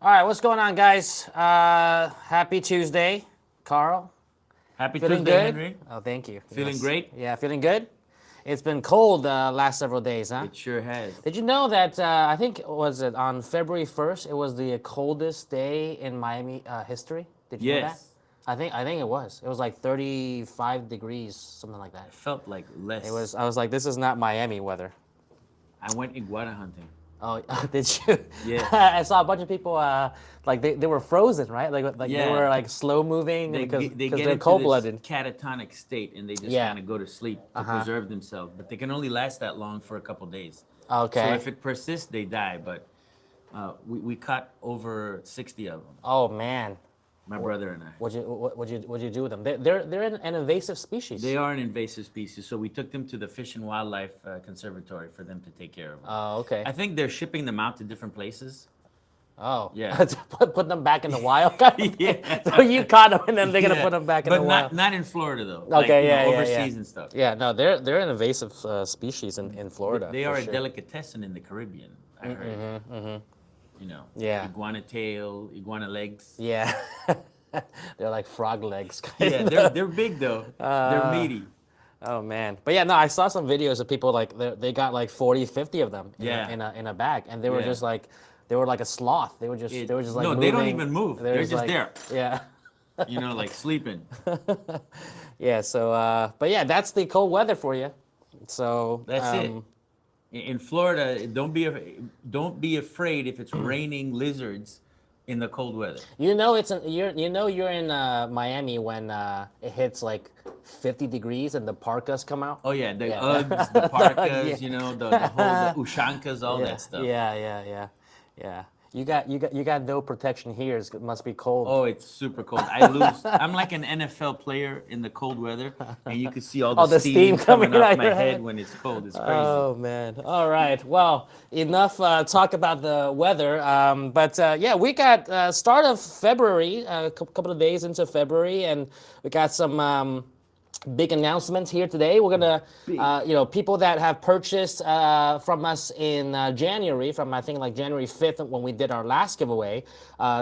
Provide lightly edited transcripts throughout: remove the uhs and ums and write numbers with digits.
All right, what's going on, guys? Happy Tuesday, Carl. Happy Feeling Tuesday, good? Henry. Oh, thank you. Feeling great? Yeah, feeling good. It's been cold last several days, huh? It sure has. Did you know that I think was it on February 1st? It was the coldest day in Miami history. Did you know that? Yes. I think it was. It was like 35 degrees, something like that. It felt like less. It was. I was like, this is not Miami weather. I went iguana hunting. Oh, did you? Yes. I saw a bunch of people like they were frozen, right? Like they Yeah. were like slow moving They because get they're into cold this blooded. catatonic state and they just Yeah. kind of go to sleep to preserve themselves. But they can only last that long for a couple days. Okay. So if it persists, they die. But we caught over 60 of them, Oh man, my brother and I. what'd you do with them? They're an invasive species. They are an invasive species, so we took them to the Fish and Wildlife Conservatory for them to take care of them. Oh, okay. I think they're shipping them out to different places. Oh, Yeah. To put them back in the wild. Yeah. So you caught them and then they're gonna Yeah, put them back in but the wild. not in Florida though. Okay, yeah, overseas and stuff. Yeah, no, they're an invasive species in Florida. They for are a sure. delicatessen in the Caribbean. I heard. You know. Yeah. Iguana tail, iguana legs. Yeah. They're like frog legs. Yeah, they're big though. They're meaty. Oh man, but yeah, no, I saw some videos of people like they got like 40, 50 of them Yeah. in a bag, and they were Yeah. just like they were like a sloth. They were just like no, moving. they don't even move. They're just like, there. Yeah, You know, like sleeping. yeah. So, but yeah, that's the cold weather for you. So That's it. In Florida, don't be afraid if it's raining lizards in the cold weather. You know you're in Miami when it hits like 50 degrees and the parkas come out. Oh yeah, the Yeah. Uggs, the parkas, Yeah. you know, the ushankas, all that stuff. Yeah. You got no protection here. It must be cold. Oh, it's super cold. I lose. I'm like an NFL player in the cold weather, and you can see all the, Oh, the steam coming coming out off my your head head. when it's cold. It's crazy. Oh man! All right. Well, enough talk about the weather. But yeah, we got start of February, a couple of days into February, and we got some big announcements here today. We're gonna, people that have purchased from us in January, from I think like January 5th when we did our last giveaway,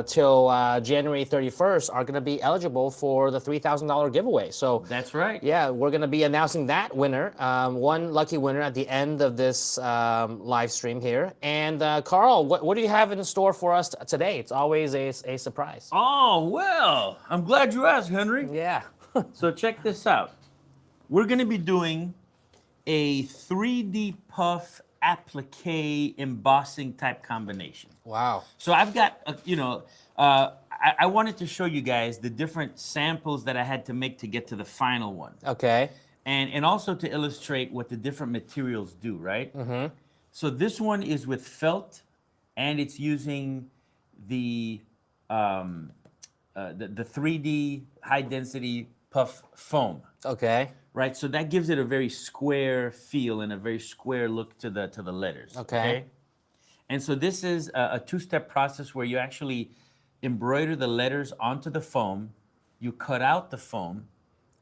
till January 31st, are gonna be eligible for the $3,000 giveaway. So That's right. yeah, we're going to be announcing that winner, one lucky winner at the end of this live stream here. And Carl, what do you have in store for us today? It's always a surprise. Oh well, I'm glad you asked, Henry. Yeah. So check this out. We're going to be doing a 3D puff applique embossing type combination. Wow. So I've got, I wanted to show you guys the different samples that I had to make to get to the final one. Okay. And also to illustrate what the different materials do, right? Mm-hmm. So this one is with felt, and it's using the 3D high density puff foam. Okay. Right, so that gives it a very square feel and a very square look to the letters. Okay. And so this is a two-step process where you actually embroider the letters onto the foam, you cut out the foam,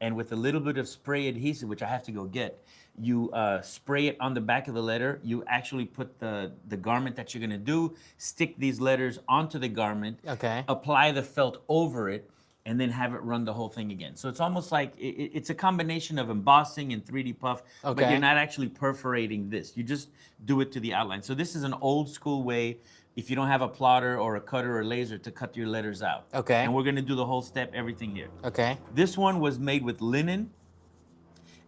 and with a little bit of spray adhesive, which I have to go get, you spray it on the back of the letter. You actually put the garment that you're gonna do, stick these letters onto the garment, Okay. apply the felt over it, and then have it run the whole thing again. So it's almost like it's a combination of embossing and 3D puff, but Okay. you're not actually perforating this. You just do it to the outline. So this is an old school way, if you don't have a plotter or a cutter or laser, to cut your letters out. Okay. And we're gonna do the whole step, everything here. Okay. This one was made with linen,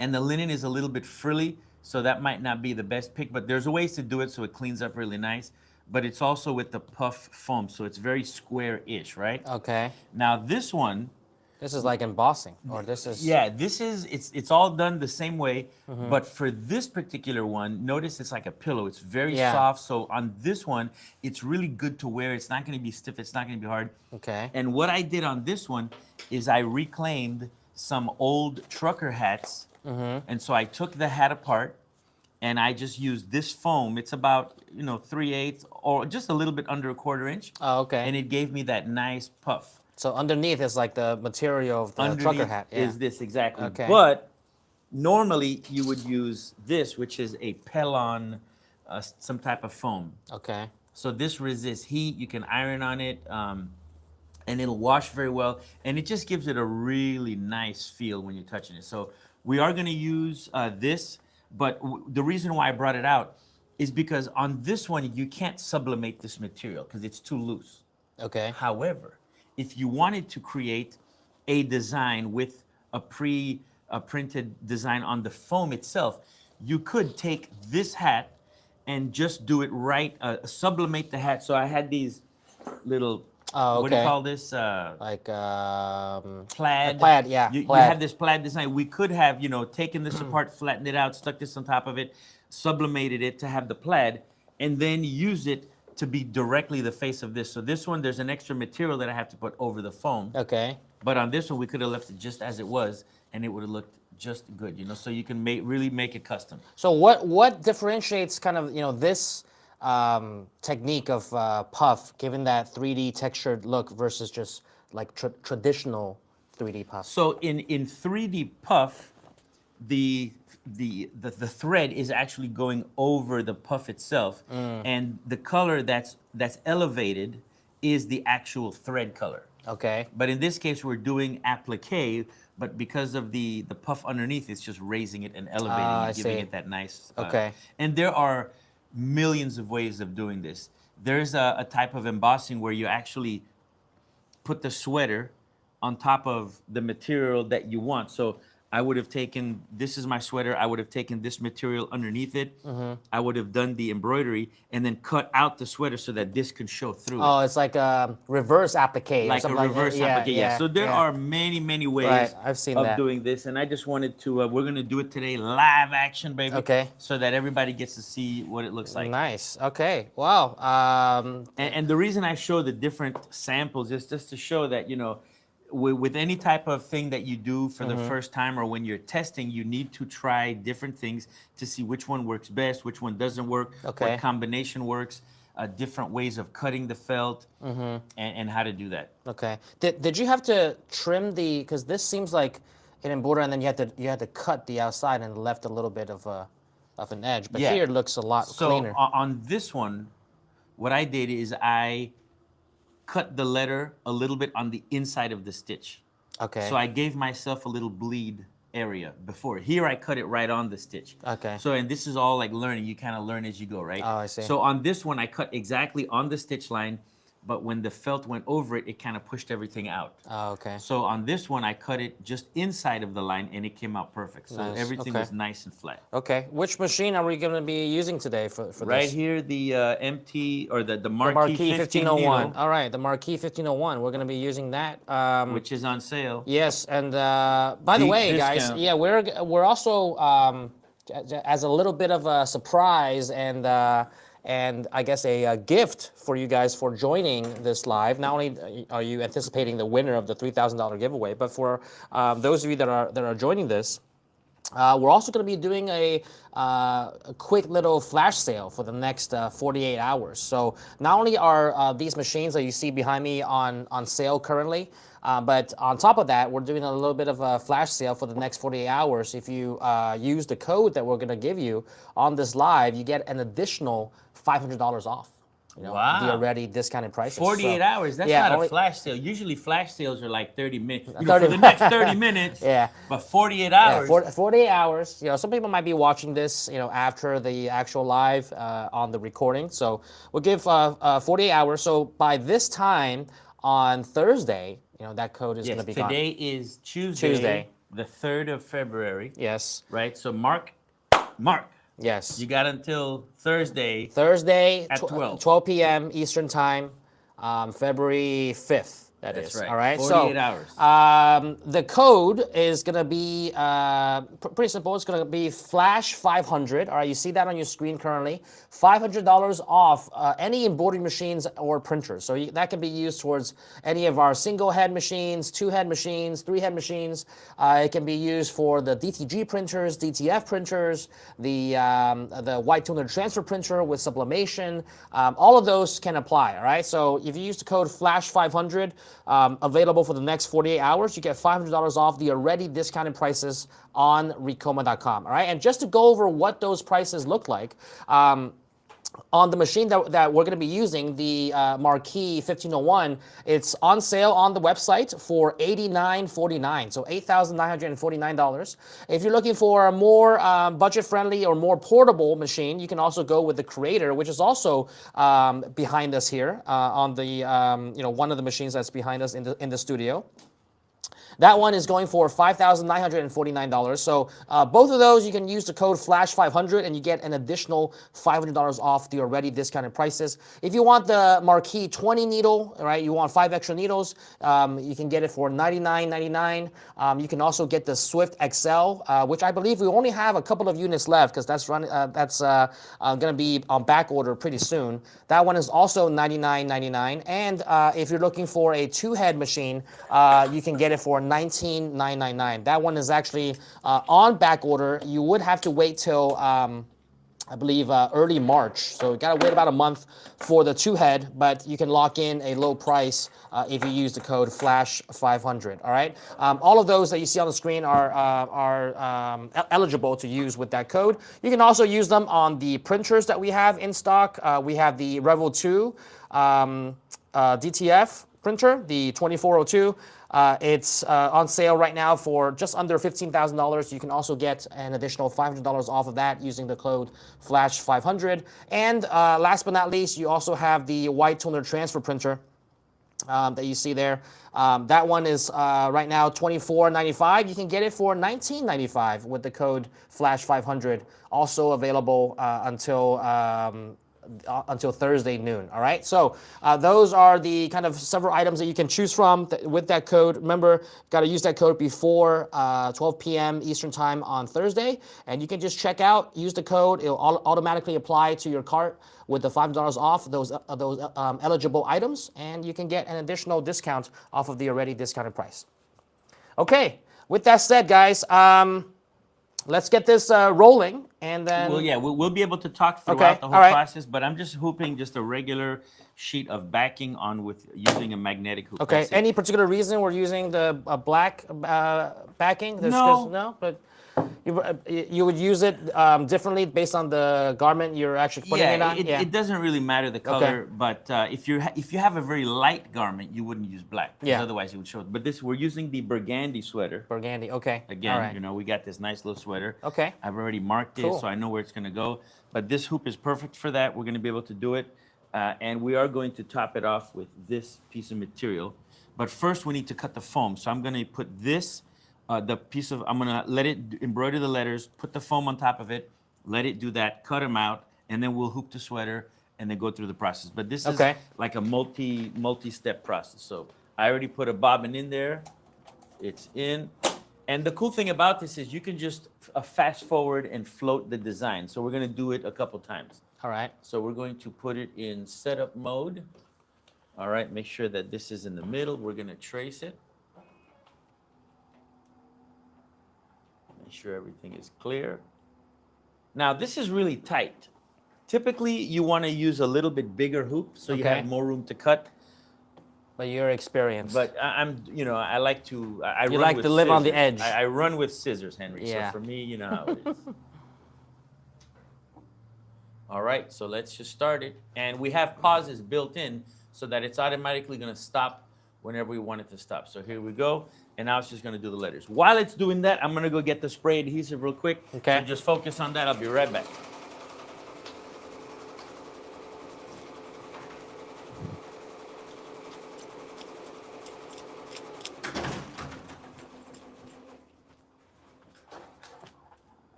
and the linen is a little bit frilly, so that might not be the best pick, but there's ways to do it so it cleans up really nice. But it's also with the puff foam, so it's very square-ish, right? Okay. Now this one, This is like embossing, or this is. yeah, this is, it's all done the same way, but for this particular one, notice it's like a pillow. It's very Yeah. soft, so on this one, it's really good to wear. It's not gonna be stiff, it's not gonna be hard. Okay. And what I did on this one is I reclaimed some old trucker hats, and so I took the hat apart, and I just used this foam. It's about 3/8 or just a little bit under a 1/4 inch. Oh, okay. And it gave me that nice puff. So underneath is like the material of the trucker Underneath hat. Yeah. is this exactly. Okay. But normally you would use this, which is a Pelon, some type of foam. Okay. So this resists heat. You can iron on it, and it'll wash very well. And it just gives it a really nice feel when you're touching it. So we are going to use this, but the reason why I brought it out is because on this one, you can't sublimate this material because it's too loose. Okay. However, if you wanted to create a design with a printed design on the foam itself, you could take this hat and just do it right, sublimate the hat. So I had these little, Oh, what do you okay. call this? Like Plaid. plaid, yeah, You plaid. have this plaid design. We could have, taken this apart, flattened it out, stuck this on top of it, sublimated it to have the plaid, and then use it to be directly the face of this. So this one, there's an extra material that I have to put over the foam. Okay. But on this one, we could have left it just as it was, and it would have looked just good, so you can really make it custom. So what differentiates kind of this technique of puff, given that 3D textured look versus just like traditional 3D puff? So in 3D puff, the thread is actually going over the puff itself, and the color that's elevated is the actual thread color. Okay. But in this case, we're doing applique, but because of the puff underneath, it's just raising it and elevating it, giving it that nice. Okay. And there are millions of ways of doing this. There's a type of embossing where you actually put the sweater on top of the material that you want. So I would have taken, this is my sweater, I would have taken this material underneath it. I would have done the embroidery and then cut out the sweater so that this could show through Oh, it. it's like a reverse applique. Like a reverse applique, yeah. So there are many ways Right, I've seen of that. doing this. And I just wanted to, we're going to do it today, live action, baby. Okay. So that everybody gets to see what it looks like. Nice. Okay. Wow. And the reason I show the different samples is just to show that, with any type of thing that you do for the first time or when you're testing, you need to try different things to see which one works best, which one doesn't work, Okay. what combination works, different ways of cutting the felt, and how to do that. Okay. Did you have to trim because this seems like an embroidery, and then you had to cut the outside and left a little bit of an edge. But Yeah. here it looks a lot cleaner. So on this one, what I did is I cut the letter a little bit on the inside of the stitch. Okay. So I gave myself a little bleed area before. Here I cut it right on the stitch. Okay. So, and this is all like learning. You kind of learn as you go, right? Oh, I see. So on this one, I cut exactly on the stitch line, but when the felt went over it, it kind of pushed everything out. Oh, okay. So on this one, I cut it just inside of the line, and it came out perfect. So Nice. everything Okay. was nice and flat. Okay. Which machine are we going to be using today for Right this? here, the MT or the The Marquee, Marquee 1501. 1501, All right, the Marquee 1501. We're going to be using that. which is on sale. Yes, and by the Deep way, guys, discount. yeah, we're also as a little bit of a surprise and I guess a gift for you guys for joining this live. Not only are you anticipating the winner of the $3,000 giveaway, but for those of you that are joining this. We're also going to be doing a quick little flash sale for the next 48 hours. So not only are these machines that you see behind me on sale currently, but on top of that, we're doing a little bit of a flash sale for the next 48 hours. If you use the code that we're going to give you on this live, you get an additional $500 off. Wow. The already discounted prices. 48 So, hours. That's yeah, not only- a flash sale. Usually flash sales are like 30 minutes. 30 for the next 30 minutes. Yeah. But 48 Yeah, hours. 48 hours. Some people might be watching this, after the actual live on the recording. So we'll give 48 hours. So by this time on Thursday, that code is Yes, going to be today gone. is Tuesday, the 3rd of February. Yes. Right? So Mark, Yes. you got until Thursday. Thursday At 12. 12 p.m. Eastern Time, February 5th. That's right. All right. 48 so, hours. The code is going to be pretty simple. It's going to be Flash 500. All right. You see that on your screen currently. $500 off any embroidery machines or printers. So that can be used towards any of our single head machines, 2-head machines, 3-head machines. It can be used for the DTG printers, DTF printers, the white toner transfer printer with sublimation. All of those can apply. All right. So if you use the code Flash 500, available for the next 48 hours, you get $500 off the already discounted prices on Ricoma.com. All right, and just to go over what those prices look like, on the machine that we're going to be using, the Marquee 1501, it's on sale on the website for $89.49, so $8,949. If you're looking for a more budget-friendly or more portable machine, you can also go with the Creator, which is also behind us here on the one of the machines that's behind us in the studio. That one is going for $5,949. So both of those, you can use the code FLASH500 and you get an additional $500 off the already discounted prices. If you want the Marquee 20 needle, right, you want 5 extra needles, you can get it for $99.99. You can also get the Swift XL, which I believe we only have a couple of units left because that's going to be on back order pretty soon. That one is also $99.99. And if you're looking for a 2-head machine, you can get it for $19,999. That one is actually on back order. You would have to wait till I believe early March, so you gotta wait about a month for the 2-head, but you can lock in a low price if you use the code FLASH500. All right, all of those that you see on the screen are eligible to use with that code. You can also use them on the printers that we have in stock. We have the Revel 2 DTF printer, the 2402. It's on sale right now for just under $15,000. You can also get an additional $500 off of that using the code FLASH500. And last but not least, you also have the white toner transfer printer that you see there. That one is right now $24.95. You can get it for $19.95 with the code FLASH500. Also available until Thursday noon. All right, so those are the kind of several items that you can choose from with that code. Remember, got to use that code before 12 p.m. Eastern time on Thursday, and you can just check out, use the code. It'll automatically apply to your cart with the $5 off those eligible items, and you can get an additional discount off of the already discounted price. Okay, with that said, guys, let's get this rolling, and then... Well, yeah, we'll be able to talk throughout the whole process, but I'm just hooping just a regular sheet of backing on with using a magnetic hoop. Okay, any particular reason we're using the black backing? No, but you would use it differently based on the garment you're actually putting it on? It doesn't really matter the color, but if you have a very light garment, you wouldn't use black, because otherwise it would show. But we're using the burgundy sweater. Burgundy, okay. Again, we got this nice little sweater. Okay. I've already marked it, so I know where it's going to go. But this hoop is perfect for that. We're going to be able to do it. And we are going to top it off with this piece of material. But first, we need to cut the foam. So I'm going to put this... I'm gonna let it embroider the letters, put the foam on top of it, let it do that, cut them out, and then we'll hoop the sweater and then go through the process. But this is like a multi-step process. So I already put a bobbin in there. It's in. And the cool thing about this is you can just fast forward and float the design. So we're gonna do it a couple times. All right. So we're going to put it in setup mode. All right, make sure that this is in the middle. We're gonna trace it. Sure everything is clear. Now this is really tight. Typically you want to use a little bit bigger hoop so you have more room to cut. But you're experienced. But I like to. You like to live on the edge. I run with scissors, Henry. Yeah. So for me, you know how it is. All right, so let's just start it, and we have pauses built in so that it's automatically going to stop whenever we want it to stop. So here we go. And now it's just going to do the letters. While it's doing that, I'm going to go get the spray adhesive real quick. Okay. So just focus on that. I'll be right back.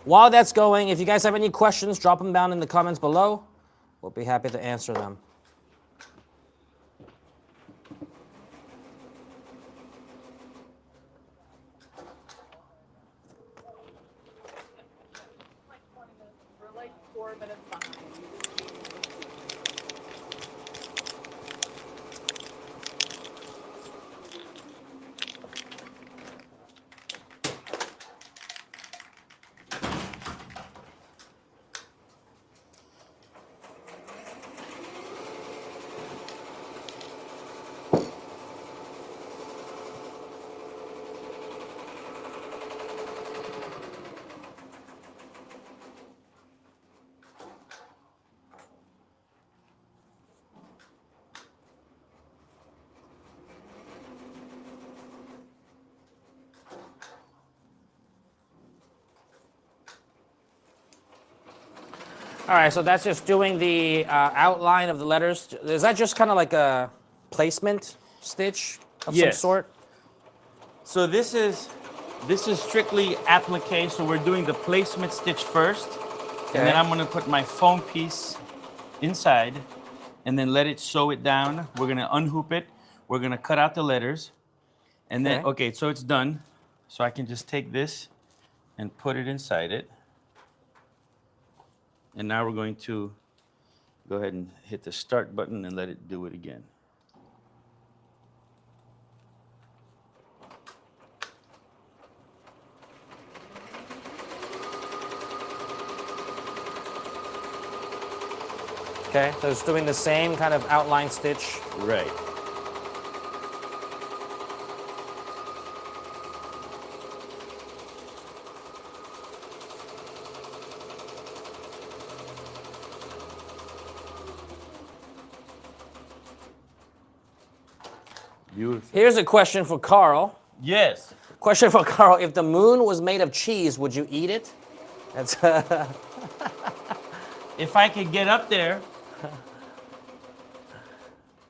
While that's going, if you guys have any questions, drop them down in the comments below. We'll be happy to answer them. We're like 4 minutes behind. All right, so that's just doing the outline of the letters. Is that just kind of like a placement stitch of some Yes. sort? So this is strictly applique. So we're doing the placement stitch first, and then I'm going to put my foam piece inside, and then let it sew it down. We're going to unhoop it. We're going to cut out the letters, and then okay, so it's done. So I can just take this and put it inside it. And now we're going to go ahead and hit the start button and let it do it again. Okay, so it's doing the same kind of outline stitch. Right. Beautiful. Here's a question for Carl. Yes. Question for Carl. If the moon was made of cheese, would you eat it? That's If I could get up there.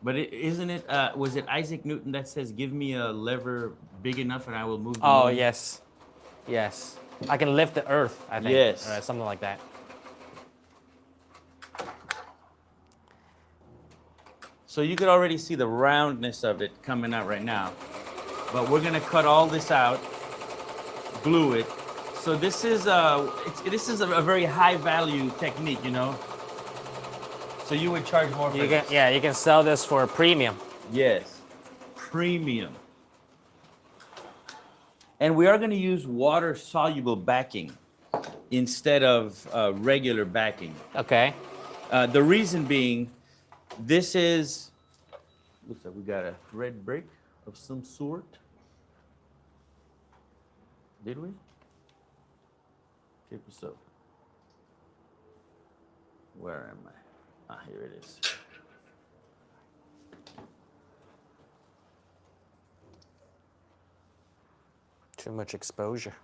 But isn't it, was it Isaac Newton that says, give me a lever big enough and I will move the Oh, moon? yes. Yes. I can lift the earth, I think. Yes. Or something like that. So you could already see the roundness of it coming out right now. But we're gonna cut all this out, glue it. So this is this is a very high value technique, you know. So you would charge more for You this. can, yeah, you can sell this for a premium. Yes, premium. And we are going to use water soluble backing instead of regular backing. Okay. The reason being, this is, looks like we got a red brick of some sort. Did we? Paper soap. Where am I? Ah, here it is. Too much exposure.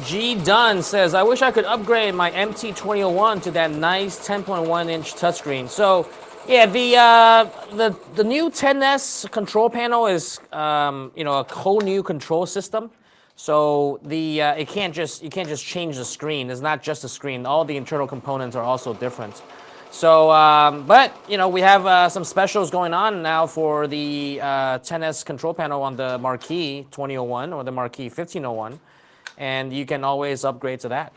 G Dunn says, I wish I could upgrade my MT2001 to that nice 10.1-inch touchscreen. So, yeah, the new 10S control panel is you know, a whole new control system. So you can't just change the screen. It's not just the screen. All the internal components are also different. So, but you know, we have some specials going on now for the 10S control panel on the Marquee 2001 or the Marquee 1501. And you can always upgrade to that.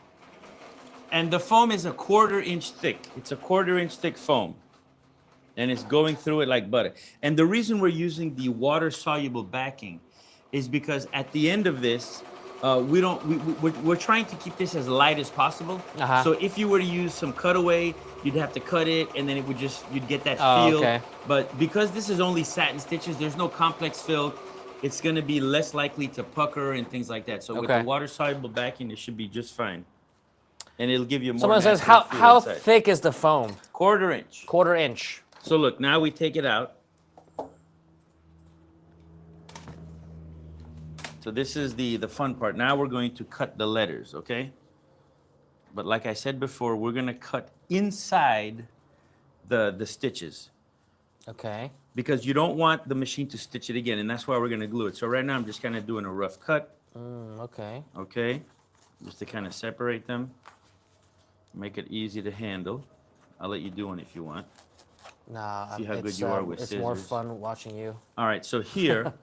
And the foam is a 1/4 inch thick. It's a 1/4 inch thick foam. And it's going through it like butter. And the reason we're using the water soluble backing is because at the end of this, we're trying to keep this as light as possible. Uh-huh. So if you were to use some cutaway, you'd have to cut it and then it would you'd get that Oh, feel. okay. But because this is only satin stitches, there's no complex fill. It's going to be less likely to pucker and things like that. So with Okay. the water soluble backing, it should be just fine. And it'll give you more. Someone says, natural feel how inside. thick is the foam? 1/4 inch. 1/4 inch. So look, now we take it out. So this is the fun part. Now we're going to cut the letters, okay? But like I said before, we're going to cut inside the stitches Okay. because you don't want the machine to stitch it again, and that's why we're going to glue it. So right now I'm just kind of doing a rough cut, Okay. okay? Just to kind of separate them, make it easy to handle. I'll let you do one if you want. Nah, See how good you are with it's more scissors. fun watching you. All right, so here,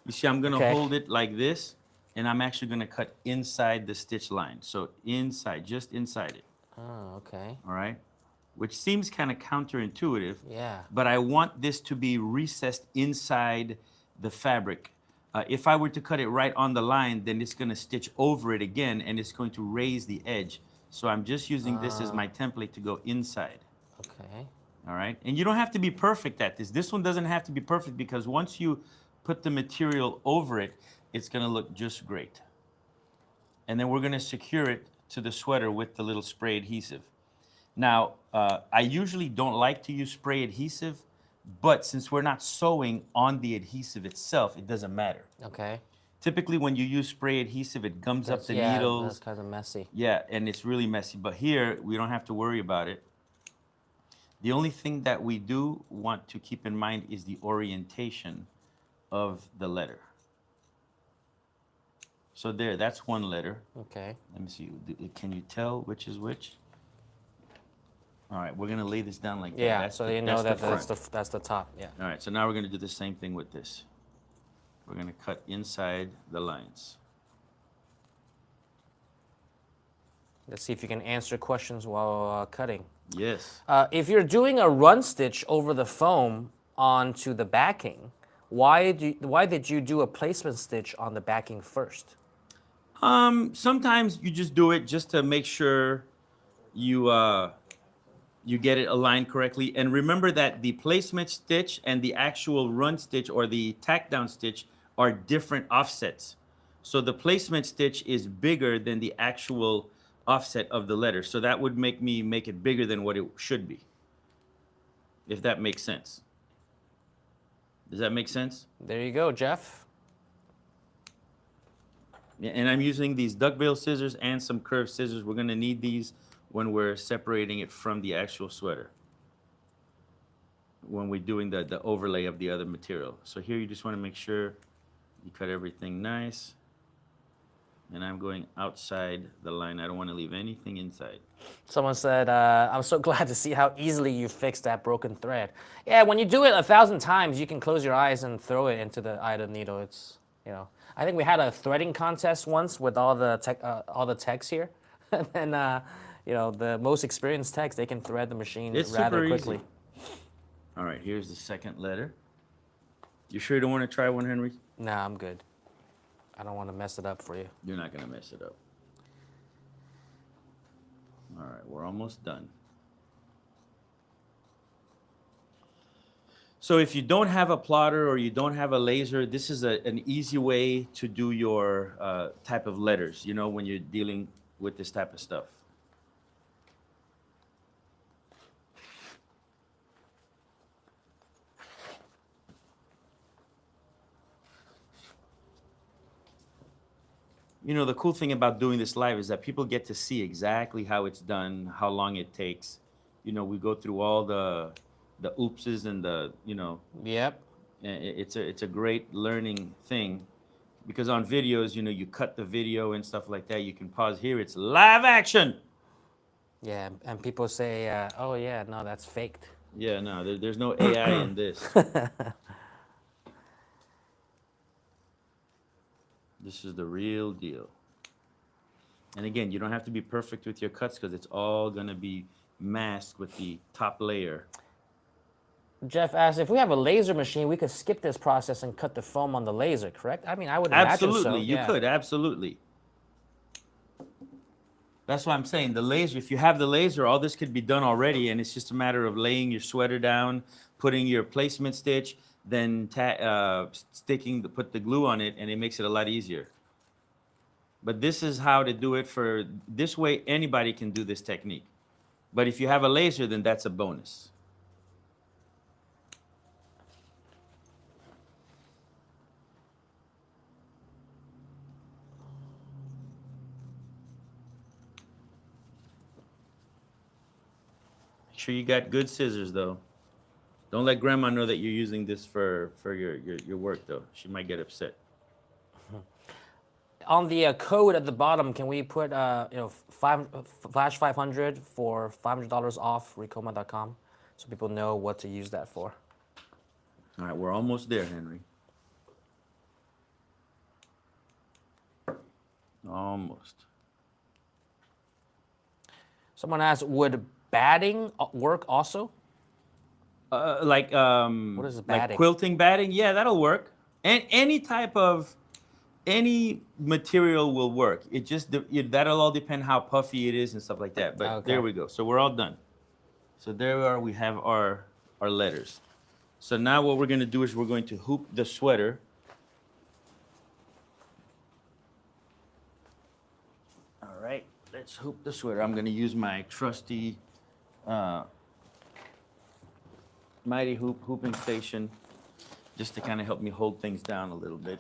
you see I'm gonna Okay. hold it like this, and I'm actually gonna cut inside the stitch line. So inside, just inside it, Oh, okay. all right? Which seems kind of counterintuitive, Yeah. but I want this to be recessed inside the fabric. If I were to cut it right on the line, then it's gonna stitch over it again, and it's going to raise the edge. So I'm just using this as my template to go inside. Okay. All right, and you don't have to be perfect at this. This one doesn't have to be perfect because once you put the material over it, it's gonna look just great. And then we're gonna secure it to the sweater with the little spray adhesive. Now, I usually don't like to use spray adhesive, but since we're not sewing on the adhesive itself, it doesn't matter. Okay. Typically, when you use spray adhesive, it gums up the needles. That's kind of messy. Yeah, and it's really messy. But here, we don't have to worry about it. The only thing that we do want to keep in mind is the orientation of the letter. So there, that's one letter. Okay. Let me see. Can you tell which is which? All right, we're gonna lay this down like that. Yeah, That's so the- you know that's that's the top. Yeah. All right, so now we're gonna do the same thing with this. We're gonna cut inside the lines. Let's see if you can answer questions while cutting. Yes. If you're doing a run stitch over the foam onto the backing, why did you do a placement stitch on the backing first? Sometimes you just do it just to make sure you you get it aligned correctly. And remember that the placement stitch and the actual run stitch or the tack down stitch are different offsets. So the placement stitch is bigger than the actual offset of the letter. So that would make me make it bigger than what it should be. If that makes sense. Does that make sense? There you go, Jeff. Yeah, and I'm using these duckbill scissors and some curved scissors. We're gonna need these when we're separating it from the actual sweater. When we're doing the overlay of the other material. So here you just wanna make sure you cut everything nice. And I'm going outside the line. I don't wanna leave anything inside. Someone said, I'm so glad to see how easily you fixed that broken thread. Yeah, when you do it 1,000 times, you can close your eyes and throw it into the eye of the needle. It's, you know, I think we had a threading contest once with all the techs here. And you know, the most experienced techs, they can thread the machine rather quickly. Easy. All right, here's the second letter. You sure you don't wanna try one, Henry? Nah, I'm good. I don't want to mess it up for you. You're not gonna mess it up. All right, we're almost done. So if you don't have a plotter or you don't have a laser, this is an easy way to do your type of letters, you know, when you're dealing with this type of stuff. You know, the cool thing about doing this live is that people get to see exactly how it's done, how long it takes. You know, we go through all the oopses and the, you know. Yep. It's a great learning thing because on videos, you know, you cut the video and stuff like that. You can pause here. It's live action. Yeah, and people say, oh yeah, no, that's faked. Yeah, no, there's no AI in this. This is the real deal. And again, you don't have to be perfect with your cuts because it's all going to be masked with the top layer. Jeff asked, if we have a laser machine, we could skip this process and cut the foam on the laser, correct? I mean, I would imagine so. Absolutely, you yeah. could, absolutely. That's why I'm saying the laser, if you have the laser, all this could be done already, and it's just a matter of laying your sweater down, putting your placement stitch, then put the glue on it, and it makes it a lot easier. But this is how to do it for, this way anybody can do this technique. But if you have a laser, then that's a bonus. Make sure you got good scissors though. Don't let grandma know that you're using this for your work though. She might get upset. On the code at the bottom, can we put you know, flash 500 for $500 off Ricoma.com so people know what to use that for? All right, we're almost there, Henry. Almost. Someone asked, would batting work also? Like What is batting? like quilting batting? Yeah, that'll work. And any type of any material will work. It just that'll all depend how puffy it is and stuff like that. But Okay. there we go. So we're all done. So there we are. We have our letters. So now what we're going to do is we're going to hoop the sweater. All right, let's hoop the sweater. I'm going to use my trusty mighty hooping station, just to kind of help me hold things down a little bit.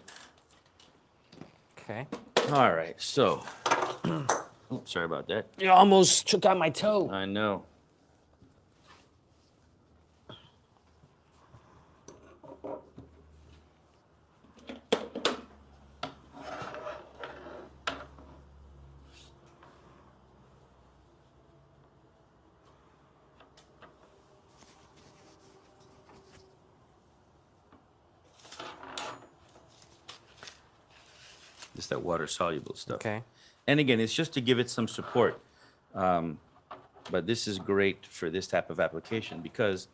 Okay. All right, so, oops, sorry about that. You almost took out my toe. I know. Just that water-soluble stuff. Okay. And again, it's just to give it some support. But this is great for this type of application because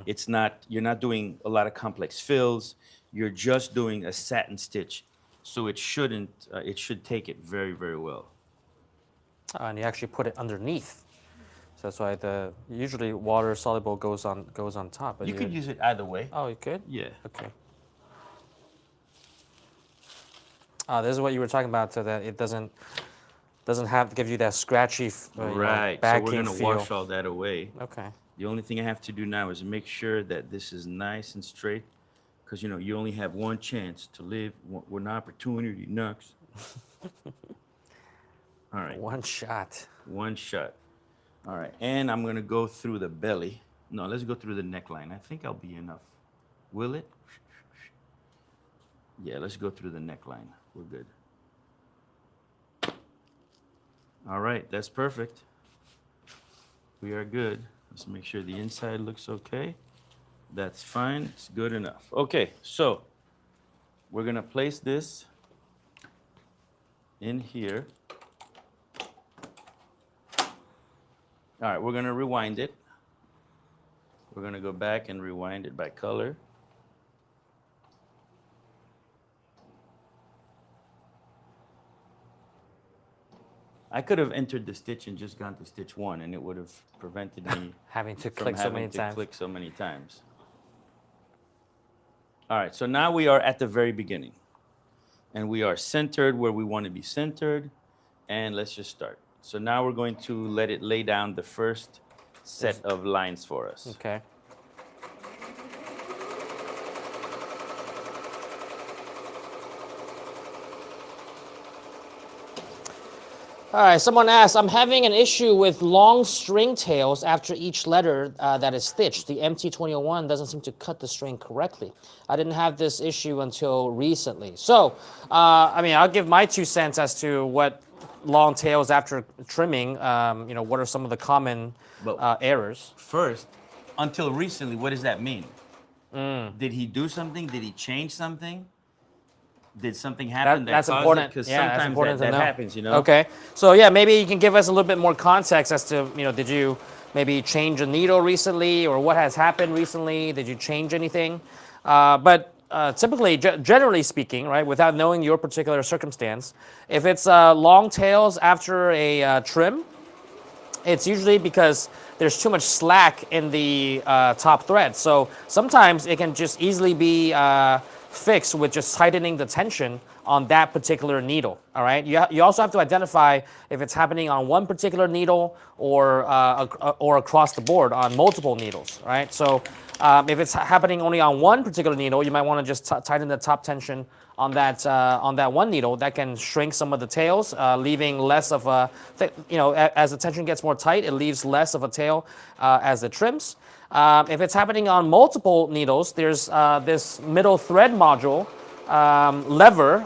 it's not, you're not doing a lot of complex fills. You're just doing a satin stitch. So it shouldn't, it should take it very, very well. And you actually put it underneath. So that's why the usually water soluble goes on top. But You could use it either way. Oh, you could? Yeah. Okay. This is what you were talking about, so that it doesn't have to give you that scratchy Right. So backing we're gonna feel. wash all that away. Okay. The only thing I have to do now is make sure that this is nice and straight, because you know you only have one chance to live. One opportunity knocks. All right. One shot. One shot. All right. And I'm gonna go through the belly. No, let's go through the neckline. I think I'll be enough. Will it? Yeah, let's go through the neckline. We're good. All right, that's perfect. We are good. Let's make sure the inside looks okay. That's fine. It's good enough. Okay, so we're gonna place this in here. All right, we're gonna rewind it. We're gonna go back and rewind it by color. I could have entered the stitch and just gone to stitch 1, and it would have prevented me Having to from click so having many to times. click so many times. All right, so now we are at the very beginning, and we are centered where we want to be centered, and let's just start. So now we're going to let it lay down the first set of lines for us. Okay. All right, someone asked, I'm having an issue with long string tails after each letter that is stitched. The MT201 doesn't seem to cut the string correctly. I didn't have this issue until recently. So, I mean, I'll give my 2 cents as to what long tails after trimming, what are some of the common errors. First, until recently, what does that mean? Did he do something? Did he change something? Did something happen That's caused important. Because Yeah, that's sometimes important that to know. happens, you know? Okay. So yeah, maybe you can give us a little bit more context as to, did you maybe change a needle recently, or what has happened recently? Did you change anything? But typically, generally speaking, right, without knowing your particular circumstance, if it's long tails after a trim, it's usually because there's too much slack in the top thread. So sometimes it can just easily be fixed with just tightening the tension on that particular needle. All right. You also have to identify if it's happening on one particular needle or across the board on multiple needles. Right. So if it's happening only on one particular needle, you might want to just tighten the top tension on that one needle. That can shrink some of the tails, leaving less of a, as the tension gets more tight, it leaves less of a tail as it trims. If it's happening on multiple needles, there's this middle thread module lever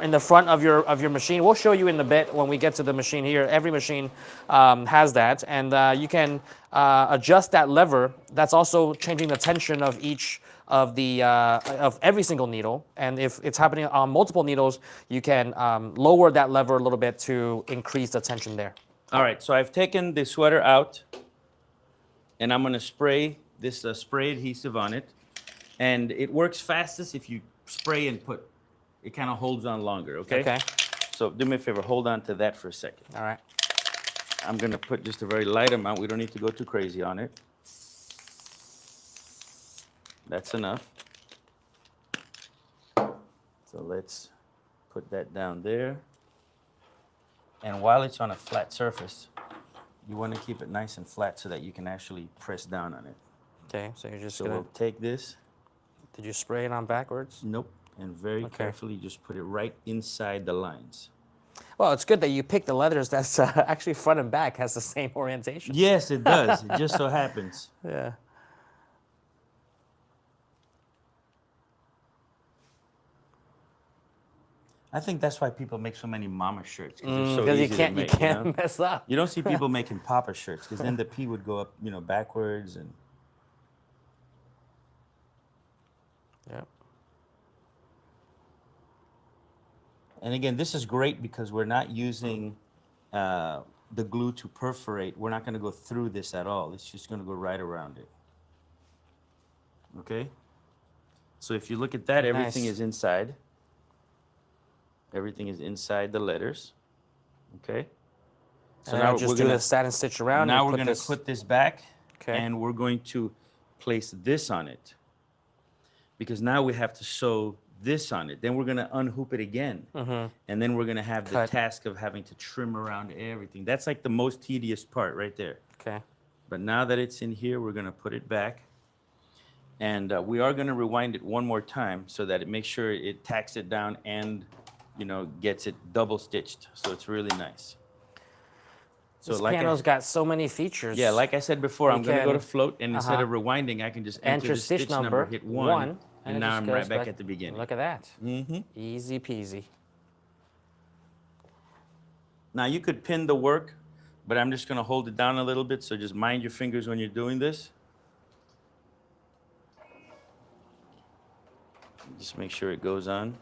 in the front of your machine. We'll show you in a bit when we get to the machine here. Every machine has that, and you can adjust that lever. That's also changing the tension of each of every single needle. And if it's happening on multiple needles, you can lower that lever a little bit to increase the tension there. All right, so I've taken the sweater out, and I'm gonna spray this spray adhesive on it. And it works fastest if you spray and put. It kind of holds on longer, okay? Okay. So do me a favor, hold on to that for a second. All right. I'm gonna put just a very light amount. We don't need to go too crazy on it. That's enough. So let's put that down there. And while it's on a flat surface, You want to keep it nice and flat so that you can actually press down on it. Okay, so you're just So gonna. we'll take this. Did you spray it on backwards? Nope. And very Okay. carefully just put it right inside the lines. Well, it's good that you picked the letters that's actually front and back has the same orientation. Yes, it does. It just so happens. Yeah. I think that's why people make so many mama shirts, because they're so Because easy to make. you can't know? mess up. You don't see people making papa shirts, because then the P would go up, backwards. And Yep. and again, this is great because we're not using the glue to perforate. We're not going to go through this at all. It's just going to go right around it. Okay? So if you look at that, everything Nice. is inside. Everything is inside the letters. Okay? So now just do the satin stitch around. Now and we're going to put this back, Okay. and we're going to place this on it. Because now we have to sew this on it. Then we're going to unhoop it again. And then we're going to have the Cut. task of having to trim around everything. That's like the most tedious part right there. Okay. But now that it's in here, we're going to put it back. And we are going to rewind it one more time so that it makes sure it tacks it down and, gets it double stitched. So it's really nice. So This like piano's got so many features. yeah, like I said before, I'm going to go to can- float, and instead uh-huh. of rewinding, I can just Enter enter the stitch stitch number, hit one, and it now just I'm goes right back at the beginning. Look at that. Mm-hmm. Easy peasy. Now you could pin the work, but I'm just going to hold it down a little bit, so just mind your fingers when you're doing this. Just make sure it goes on.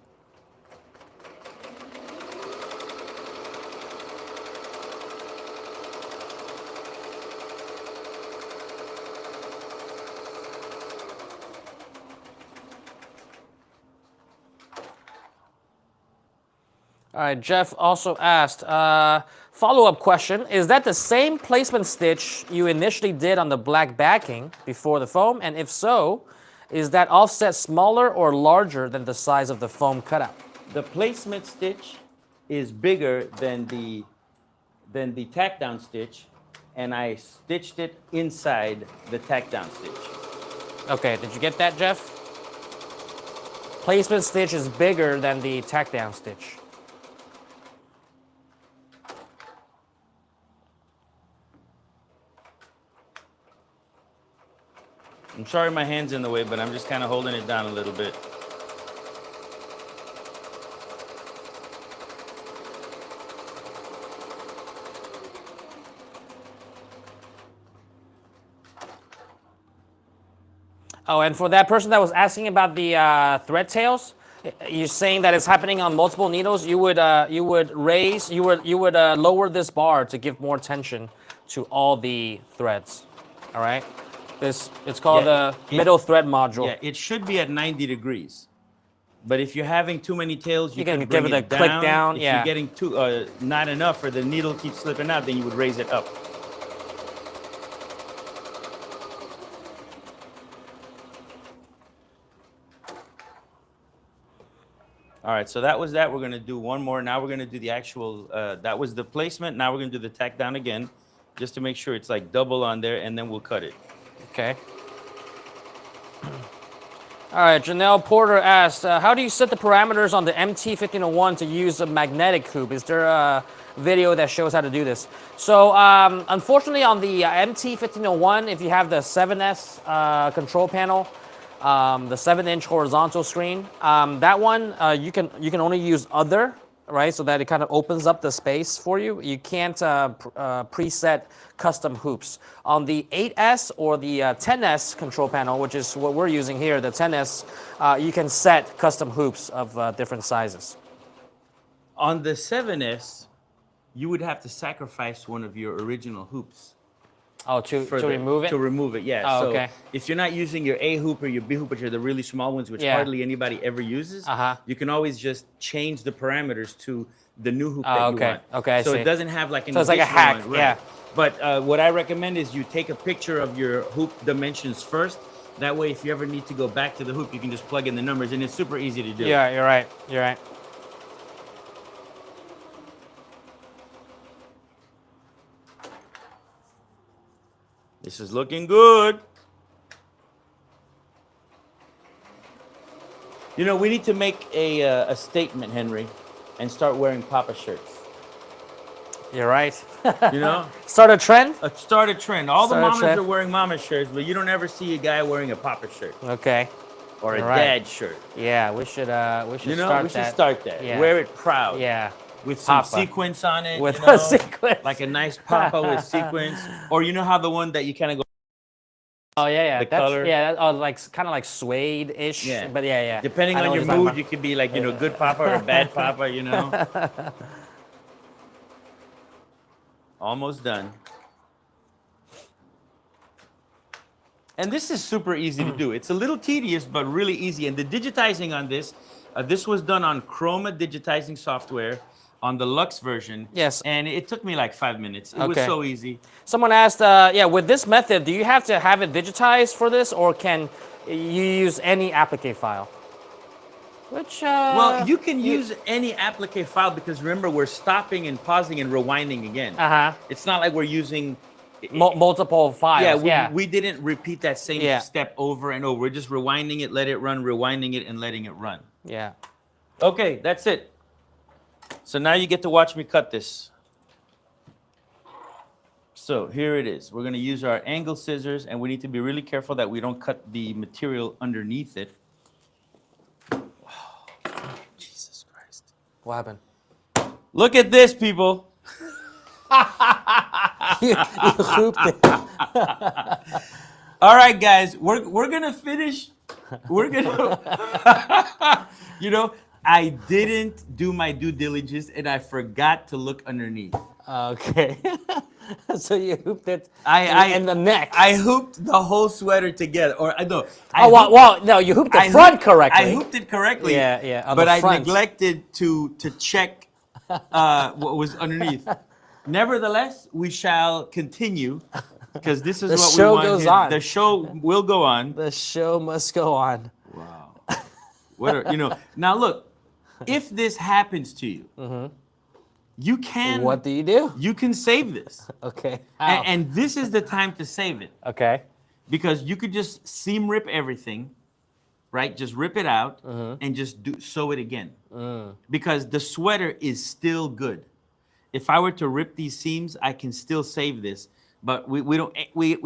All right, Jeff also asked, follow-up question, is that the same placement stitch you initially did on the black backing before the foam? And if so, is that offset smaller or larger than the size of the foam cutout? The placement stitch is bigger than the tack down stitch, and I stitched it inside the tack down stitch. Okay, did you get that, Jeff? Placement stitch is bigger than the tack down stitch. I'm sorry my hand's in the way, but I'm just kind of holding it down a little bit. Oh, and for that person that was asking about the thread tails, you're saying that it's happening on multiple needles. You would lower this bar to give more tension to all the threads. All right, it's called the middle thread module. Yeah, it should be at 90 degrees. But if you're having too many tails, you can can give bring it a click down, If yeah. you're getting too not enough, or the needle keeps slipping out, then you would raise it up. All right, so that was that. We're going to do one more. Now we're going to do the actual, that was the placement. Now we're going to do the tack down again, just to make sure it's like double on there, and then we'll cut it. Okay. All right, Janelle Porter asked, how do you set the parameters on the MT1501 to use a magnetic hoop? Is there a video that shows how to do this? So, unfortunately, on the MT1501, if you have the 7S control panel, the 7-inch horizontal screen, that one you can only use other, right? So that it kind of opens up the space for you. You can't preset custom hoops. On the 8S or the 10S control panel, which is what we're using here, the 10S, you can set custom hoops of different sizes. On the 7S, you would have to sacrifice one of your original hoops. Oh, to remove it? To remove it, yeah. Oh, so okay. if you're not using your A hoop or your B hoop, which are the really small ones, which Yeah. hardly anybody ever uses, you can always just change the parameters to the new hoop that you okay. want. Okay, I so see. it doesn't have like an So it's like a additional hack, one, right. yeah. But what I recommend is you take a picture of your hoop dimensions first. That way, if you ever need to go back to the hoop, you can just plug in the numbers, and it's super easy to do. Yeah, you're right. You're right. This is looking good. You know, we need to make a statement, Henry, and start wearing Papa shirts. You're right. You know? Start a trend? Start a trend. All the Start a mamas trend. are wearing mama shirts, but you don't ever see a guy wearing a Papa shirt Okay. or a You're right. dad shirt. Yeah, we should You know, start we should that. start that. Yeah. Wear it proud. Yeah. With some Papa. sequins on it. With you know? a sequence. Like a nice Papa with sequins. Or you know how the one that you kind of go. Oh yeah, The that's, color. Yeah, that, like kind of like suede-ish. Yeah. But yeah. Depending I know on what your you're talking mood, about. you could be like, you know, good Papa or bad Papa, you know. Almost done. And this is super easy to do. It's a little tedious, but really easy. And the digitizing on this, this was done on Ricoma digitizing software on the Luxe version. Yes. And it took me like 5 minutes. It was Okay. so easy. Someone asked, yeah, with this method, do you have to have it digitized for this, or can you use any applique file? Which Well, you can use any applique file because remember, we're stopping and pausing and rewinding again. It's not like we're using multiple files. we didn't repeat that same Yeah. step over and over. We're just rewinding it, let it run, rewinding it, and letting it run. Yeah. Okay, that's it. So now you get to watch me cut this. So here it is. We're going to use our angle scissors, and we need to be really careful that we don't cut the material underneath it. Jesus Christ. What happened? Look at this, people. you hooped it. All right, guys, we're gonna finish. We're gonna, you know, I didn't do my due diligence and I forgot to look underneath. Okay. So you hooped it in the neck. I hooped the whole sweater together, or no. No, you hooped the front correctly. I hooped it correctly. Yeah, on But the I front. neglected to check what was underneath. Nevertheless, we shall continue because this is The what show we want. goes here. on. The show will go on. The show must go on. Wow. What now look, if this happens to you, you can. What do you do? You can save this. Okay. How? And this is the time to save it Okay. because you could just seam rip everything, right? Just rip it out and just sew it again. Because the sweater is still good. If I were to rip these seams, I can still save this. But we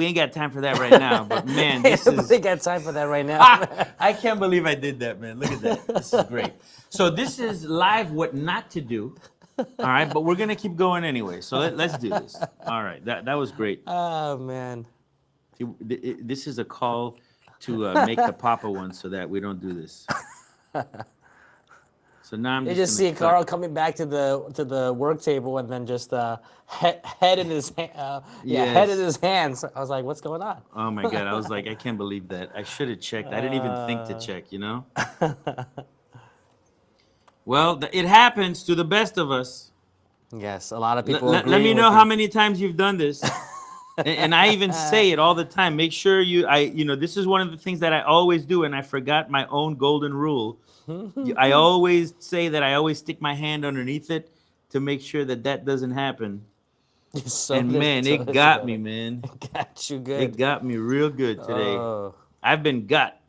ain't got time for that right now. But man, this is. We got time for that right now. I can't believe I did that, man. Look at that. This is great. So this is live what not to do. All right, but we're gonna keep going anyway. So let's do this. All right, that was great. Oh man. This is a call to make the Papa one so that we don't do this. So now I'm You just see Carl coming back to the work table and then just head in his head in his hands. I was like, what's going on? Oh my God, I was like, I can't believe that. I should have checked. I didn't even think to check, you know? Well, it happens to the best of us. Yes, a lot of people. Let me know how many times you've done this. And I even say it all the time. Make sure this is one of the things that I always do, and I forgot my own golden rule. I always say that I always stick my hand underneath it to make sure that doesn't happen. And man, it got me, man. It got you good. It got me real good today. Oh. I've been got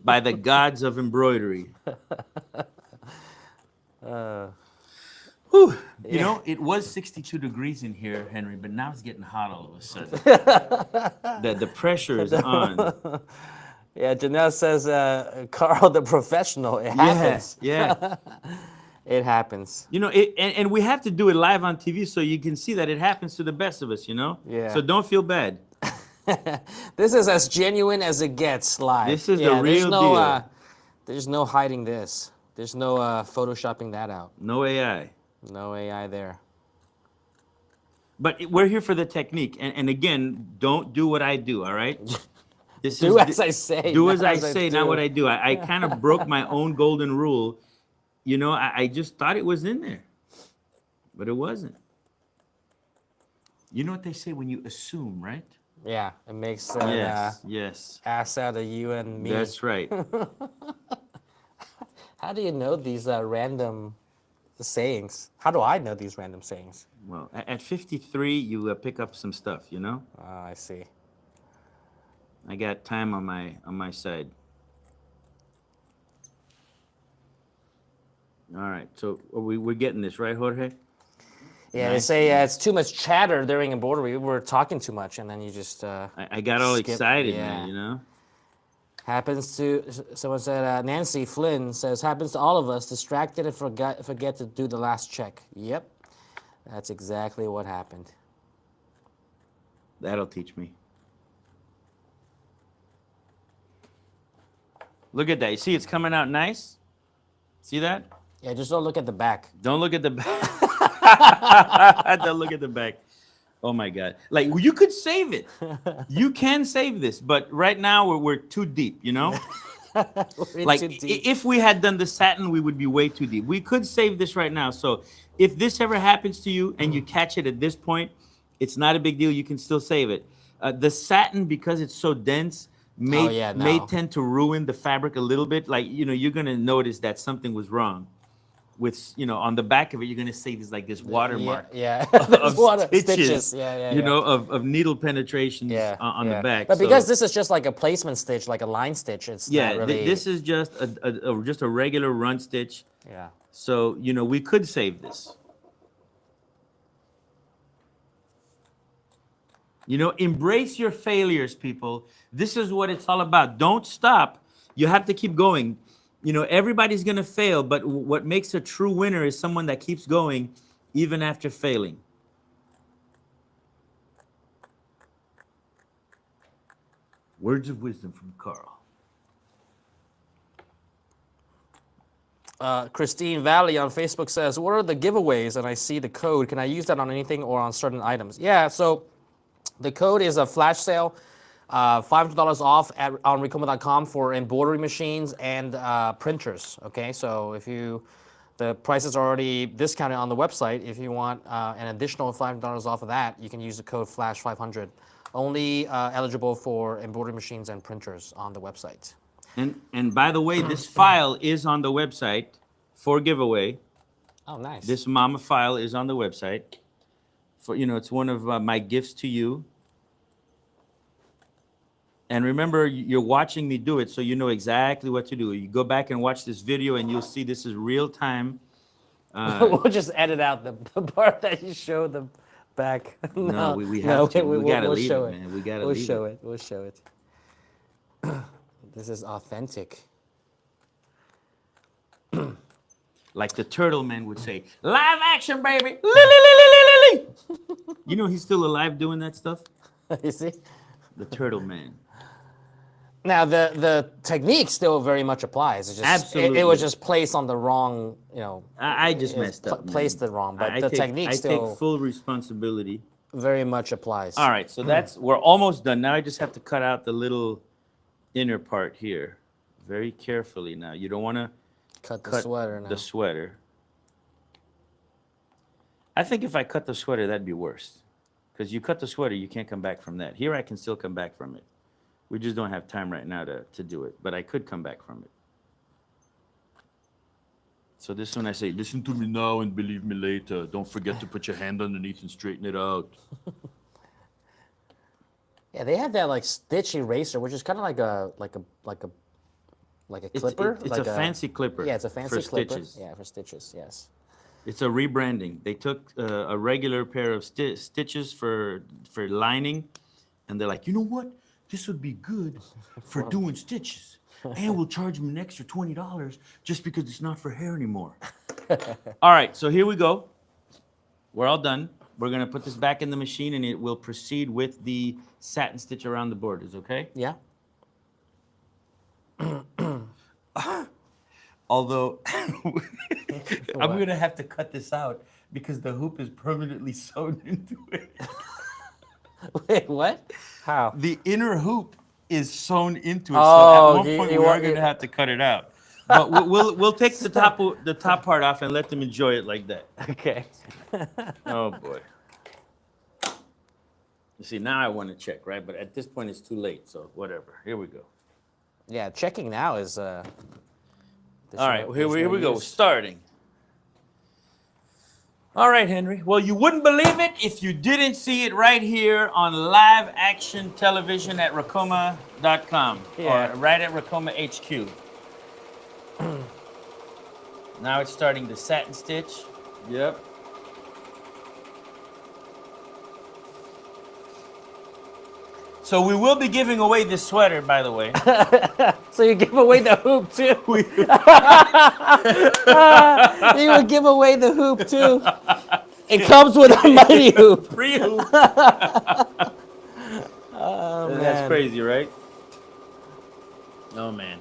by the gods of embroidery. Whew. You know, it was 62 degrees in here, Henry, but now it's getting hot all of a sudden. The pressure is on. Yeah, Janelle says, Carl the professional. It happens. Yeah. It happens. You know, and we have to do it live on TV so you can see that it happens to the best of us, you know? Yeah. So don't feel bad. This is as genuine as it gets live. This is the real deal. There's no hiding this. There's no photoshopping that out. No AI. No AI there. But we're here for the technique. And again, don't do what I do, all right? Do as I say. Do as I say, not what I do. I kind of broke my own golden rule. You know, I just thought it was in there, but it wasn't. You know what they say when you assume, right? Yeah, it makes Yes. ass out of you and me. That's right. How do you know these random sayings. How do I know these random sayings? Well, at 53, you pick up some stuff, you know? I see. I got time on my side. All right, so we're getting this, right, Jorge? Yeah, Nice. they say it's too much chatter during embroidery. We're talking too much, and then you just I got all skip. excited, Yeah. man, you know? Happens to someone said Nancy Flynn says happens to all of us, distracted and forget to do the last check. Yep, that's exactly what happened. That'll teach me. Look at that. You see it's coming out nice? See that? Yeah, just don't look at the back. Don't look at the back. Don't look at the back. Oh my God. Like, you could save it. You can save this, but right now we're too deep, you know? Like, too deep. if we had done the satin, we would be way too deep. We could save this right now. So if this ever happens to you and you catch it at this point, it's not a big deal. You can still save it. The satin, because it's so dense, may tend to ruin the fabric a little bit. Like, you know, you're going to notice that something was wrong. With, you know, on the back of it, you're going to see this watermark. Yeah. Of Stitches. Yeah. You know, of needle penetrations on the back. But because this is just like a placement stitch, like a line stitch, it's not really... this is just a regular run stitch. Yeah. So, you know, we could save this. You know, embrace your failures, people. This is what it's all about. Don't stop. You have to keep going. You know, everybody's going to fail, but what makes a true winner is someone that keeps going even after failing. Words of wisdom from Carl. Christine Valley on Facebook says, what are the giveaways? And I see the code. Can I use that on anything or on certain items? Yeah, so the code is a flash sale. $500 off on Ricoma.com for embroidery machines and printers. Okay, so if the price is already discounted on the website. If you want an additional $500 off of that, you can use the code FLASH500. Only eligible for embroidery machines and printers on the website. And by the way, this file is on the website for giveaway. Oh, nice. This mama file is on the website. For, you know, it's one of my gifts to you. And remember, you're watching me do it, so you know exactly what to do. You go back and watch this video, and you'll see this is real time. We'll just edit out the part that you show the back. No, we have to. We gotta leave show it, man. We gotta We'll leave show it. it. We'll show it. This is authentic. Like the turtle man would say, live action, baby. You know he's still alive doing that stuff? You see? The turtle man. Now the technique still very much applies. It's just, Absolutely. It was just placed on the wrong, you know. I just messed up. Placed it wrong, but the technique I still take full responsibility. very much applies. All right, so we're almost done. Now I just have to cut out the little inner part here, very carefully. Now you don't want to cut the sweater now. The sweater. I think if I cut the sweater, that'd be worse, because you cut the sweater, you can't come back from that. Here I can still come back from it. We just don't have time right now to do it, but I could come back from it. So this one I say, listen to me now and believe me later. Don't forget to put your hand underneath and straighten it out. Yeah, they have that like stitch eraser, which is kind of like a clipper. It's a fancy clipper. Yeah, it's a fancy clipper. Stitches. Yeah, for stitches. Yes. It's a rebranding. They took a regular pair of stitches for lining, and they're like, you know what? This would be good for doing stitches, and we'll charge them an extra $20 just because it's not for hair anymore. All right, so here we go. We're all done. We're gonna put this back in the machine, and it will proceed with the satin stitch around the borders. Okay? Yeah. Although I'm gonna have to cut this out because the hoop is permanently sewn into it. Wait, what? How? The inner hoop is sewn into it, Oh, so at one point we are gonna have to cut it out. But we'll take the top part off and let them enjoy it like that. Okay. Oh boy. You see, now I want to check, right? But at this point it's too late, so whatever. Here we go. Yeah, checking now is. All right, here we go. Starting. All right, Henry. Well, you wouldn't believe it if you didn't see it right here on live action television at Ricoma.com Yeah. or right at Ricoma HQ. Now it's starting the satin stitch. Yep. So we will be giving away this sweater, by the way. So you give away the hoop too. You would give away the hoop too. It comes with a mighty hoop. Free hoop. Oh, man. That's crazy, right? Oh man.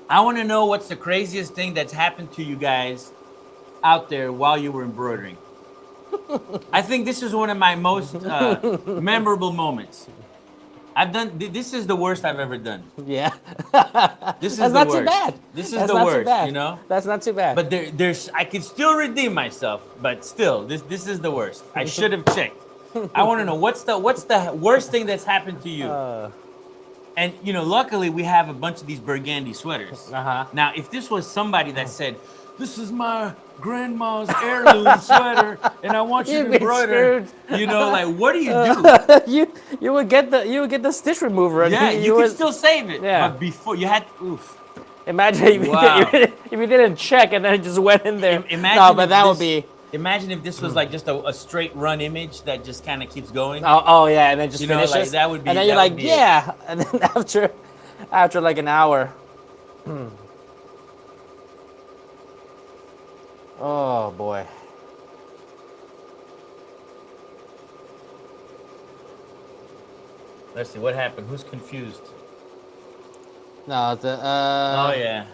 I want to know what's the craziest thing that's happened to you guys out there while you were embroidering. I think this is one of my most memorable moments. This is the worst I've ever done. Yeah. This is That's the not worst. too bad. This is That's the not too worst, bad. you know? That's not too bad. But there's I can still redeem myself, but still, this is the worst. I should have checked. I want to know what's the worst thing that's happened to you? And you know, luckily we have a bunch of these burgundy sweaters. Uh-huh. Now, if this was somebody that said, "This is my grandma's heirloom sweater, and I want you You'd to be embroider," screwed. you know, like what do? you would get the stitch remover. And Yeah, you would can still save it. Yeah. But before you had, oof. imagine if, Wow. if you didn't check and then it just went in there. Imagine No, but if that this- would be. Imagine if this was like just a straight run image that just kind of keeps going. Oh yeah, and then just You know, finishes. like, that would be- And then you're that like, would be it. yeah, and then after like an hour. Oh boy. Let's see what happened. Who's confused? No, the Oh yeah.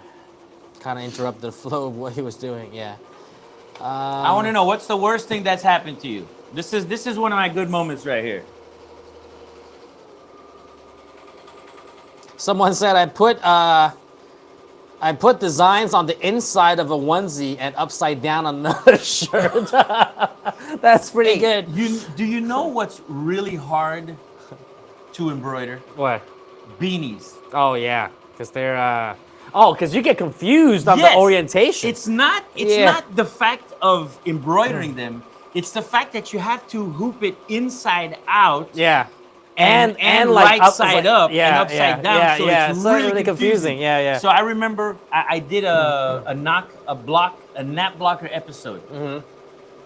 kind of interrupted the flow of what he was doing. Yeah. I want to know what's the worst thing that's happened to you. This is one of my good moments right here. Someone said I put designs on the inside of a onesie and upside down on another shirt. That's pretty good. Do you know what's really hard to embroider? What? Beanies. Oh yeah, because they're because you get confused on Yes. the orientation. It's not the fact of embroidering them. It's the fact that you have to hoop it inside out. yeah. And like right side up and yeah, upside down. Yeah, So yeah. it's So really confusing. Yeah, yeah. So I remember I did a nap blocker episode.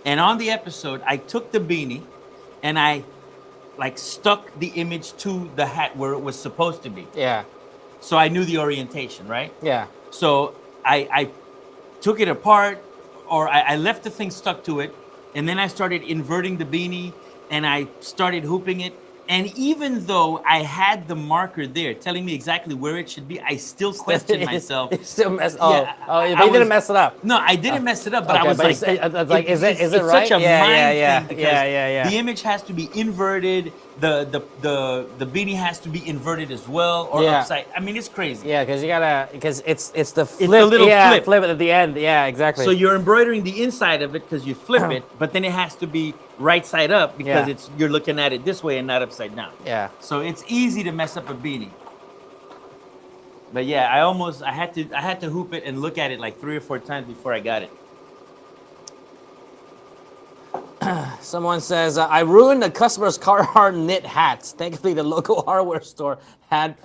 And on the episode, I took the beanie and I like stuck the image to the hat where it was supposed to be. yeah, So I knew the orientation, right? yeah. So I took it apart, or I left the thing stuck to it, and then I started inverting the beanie and I started hooping it. And even though I had the marker there telling me exactly where it should be, I still questioned myself. You still mess. Yeah, but I you didn't was- mess it up. No, I didn't mess it up, but I Okay, was but like, it's like, is it it's right? such a Yeah, mind yeah, yeah, thing because yeah. the image has to be inverted. The beanie has to be inverted as well, or Yeah. upside. I mean, it's crazy. Yeah, because it's the flip. the little flip. flip. At the end. Yeah, exactly. So you're embroidering the inside of it because you flip it, but then it has to be right side up because Yeah. you're looking at it this way and not upside down. yeah. So it's easy to mess up a beanie. But yeah, I had to hoop it and look at it like 3 or 4 times before I got it. Someone says I ruined the customer's Carhartt knit hats. Thankfully, the local hardware store had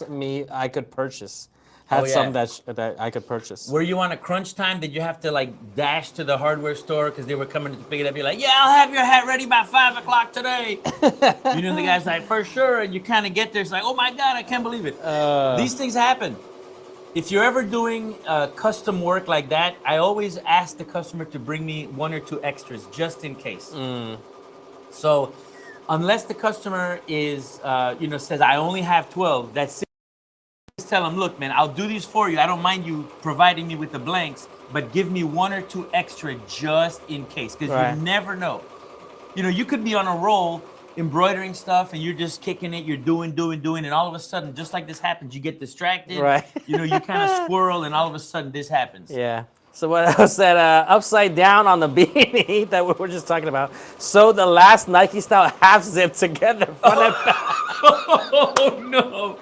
me I could purchase. Had Oh, yeah. some that I could purchase. Were you on a crunch time? Did you have to like dash to the hardware store because they were coming to pick it up? You're like, yeah, I'll have your hat ready by 5 o'clock today. You know, the guy's like, for sure. And you kind of get there. It's like, oh my God, I can't believe it. These things happen. If you're ever doing custom work like that, I always ask the customer to bring me 1 or 2 extras just in case. So unless the customer is, says, I only have 12, that's it. Just tell them, look, man, I'll do these for you. I don't mind you providing me with the blanks, but give me 1 or 2 extra just in case, because Right. you never know. You know, you could be on a roll embroidering stuff and you're just kicking it, you're doing, and all of a sudden, just like this happens, you get distracted. Right. You know, you kind of squirrel and all of a sudden this happens. Yeah. So what else said upside down on the beanie that we were just talking about. Sew the last Nike style half zip together front and back. Oh no.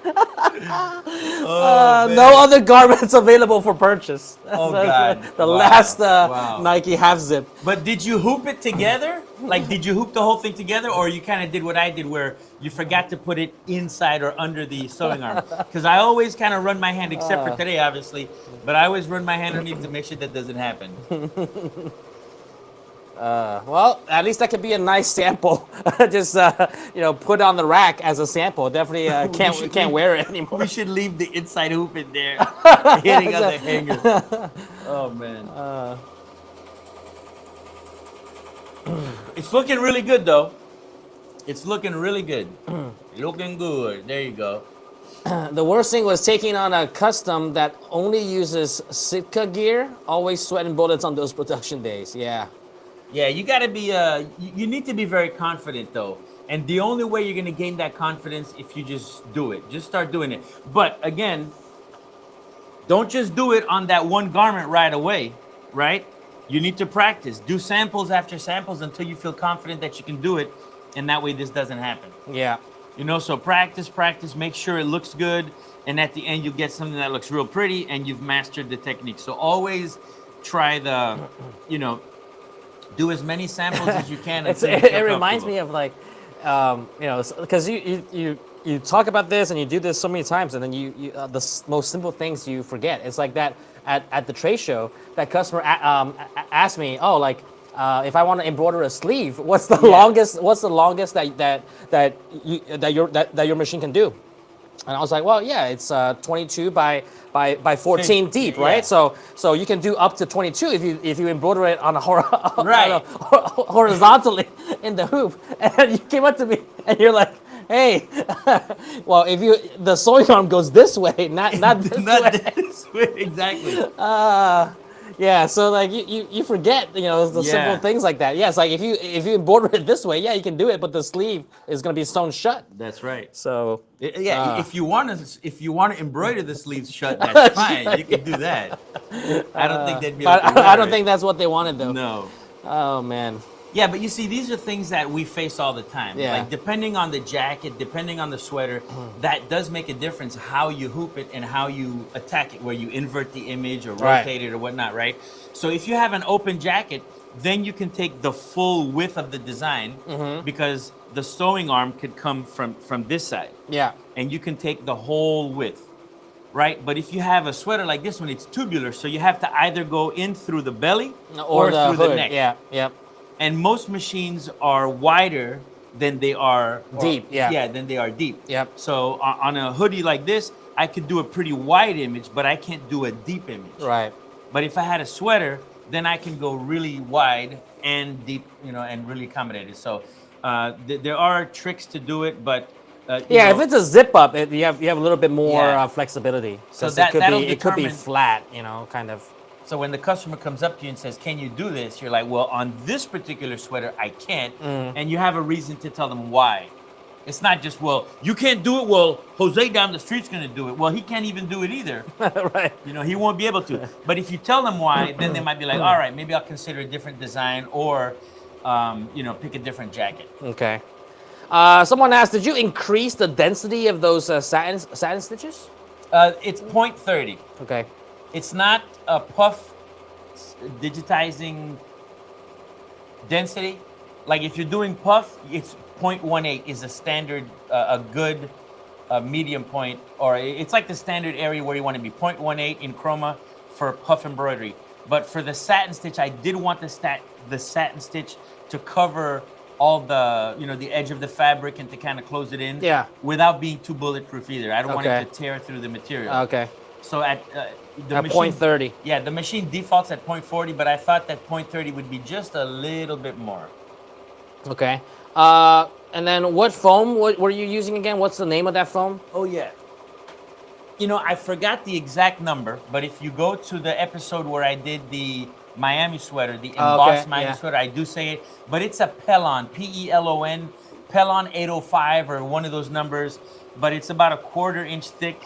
No other garments available for purchase. Oh, That's God. the Wow. last Wow. Nike half zip. But did you hoop it together? Like, did you hoop the whole thing together, or you kind of did what I did, where you forgot to put it inside or under the sewing arm? Because I always kind of run my hand, except for today, obviously, but I always run my hand underneath to make sure that doesn't happen. Well, at least that could be a nice sample. Just put on the rack as a sample. Definitely can't wear it anymore. We should leave the inside hoop in there, hitting on the hanger. Oh man. It's looking really good though. It's looking really good. Looking good. There you go. The worst thing was taking on a custom that only uses Sitka gear. Always sweating bullets on those production days. Yeah. Yeah, you got to be. You need to be very confident though, and the only way you're gonna gain that confidence if you just do it. Just start doing it. But again, don't just do it on that one garment right away, right? You need to practice. Do samples after samples until you feel confident that you can do it, and that way this doesn't happen. Yeah. So practice, make sure it looks good, and at the end you'll get something that looks real pretty, and you've mastered the technique. So always try the, do as many samples as you can. It reminds me of like, because you talk about this and you do this so many times, and then the most simple things you forget. It's like that at the trade show, that customer asked me, oh, like, if I want to embroider a sleeve, what's the longest? What's the longest that your machine can do? And I was like, well, yeah, it's 22 by 14 deep, right? Yeah. So you can do up to 22 if you embroider it on a Right. horizontally in the hoop. And you came up to me and you're like, hey, well, if the sewing arm goes this way, not this way. This way, exactly. Yeah, so like you forget, the simple things like that. Yeah, it's like if you embroider it this way, yeah, you can do it, but the sleeve is gonna be sewn shut. That's right. So if you want to embroider the sleeves shut, that's fine. You can do that. I don't think they'd be. I don't think that's what they wanted though. No. Oh man. Yeah, but you see, these are things that we face all the time. Yeah. Like depending on the jacket, depending on the sweater, that does make a difference how you hoop it and how you attack it, where you invert the image or rotate it or whatnot, right? So if you have an open jacket, then you can take the full width of the design because the sewing arm could come from this side. Yeah. And you can take the whole width, right? But if you have a sweater like this one, it's tubular, so you have to either go in through the belly or the through hood. the neck. Yeah. Yep. And most machines are wider than they are deep. Yeah. Yeah, than they are deep. Yep. So on a hoodie like this, I could do a pretty wide image, but I can't do a deep image. Right. But if I had a sweater, then I can go really wide and deep, and really accommodate it. So there are tricks to do it, but if it's a zip up, you have a little bit more Yeah. Flexibility. So 'Cause that'll it could be determine- flat, kind of. So when the customer comes up to you and says, "Can you do this?" You're like, "Well, on this particular sweater, I can't," and you have a reason to tell them why. It's not just, "Well, you can't do it." Well, Jose down the street's gonna do it. Well, he can't even do it either. Right. He won't be able to. But if you tell them why, then they might be like, "All right, maybe I'll consider a different design or, pick a different jacket." Okay. Someone asked, did you increase the density of those satin stitches? It's 0.30. Okay. It's not a puff digitizing density. Like if you're doing puff, it's 0.18 is a standard, a good medium point, or it's like the standard area where you want to be, 0.18 in chroma for puff embroidery. But for the satin stitch, I did want the satin stitch to cover all the, the edge of the fabric and to kind of close it in. Yeah. Without being too bulletproof either. I don't want Okay. it to tear through the material. Okay. So at the At machine, 0.30. yeah, the machine defaults at 0.40, but I thought that 0.30 would be just a little bit more. Okay. And then what foam were you using again? What's the name of that foam? Oh yeah. I forgot the exact number, but if you go to the episode where I did the Miami sweater, the embossed Miami sweater, I do say it, but it's a Pelon, P-E-L-O-N, Pelon 805 or one of those numbers, but it's about a 1/4 inch thick.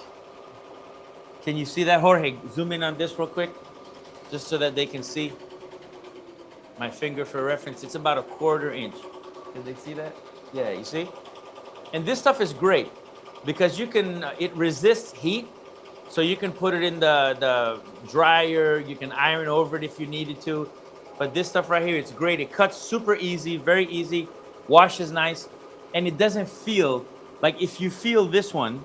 Can you see that, Jorge? Zoom in on this real quick, just so that they can see my finger for reference. It's about a 1/4 inch. Can they see that? Yeah, you see? And this stuff is great. because you can, it resists heat. So you can put it in the dryer. You can iron over it if you needed to. But this stuff right here, it's great. It cuts super easy, very easy, washes nice. And it doesn't feel, like if you feel this one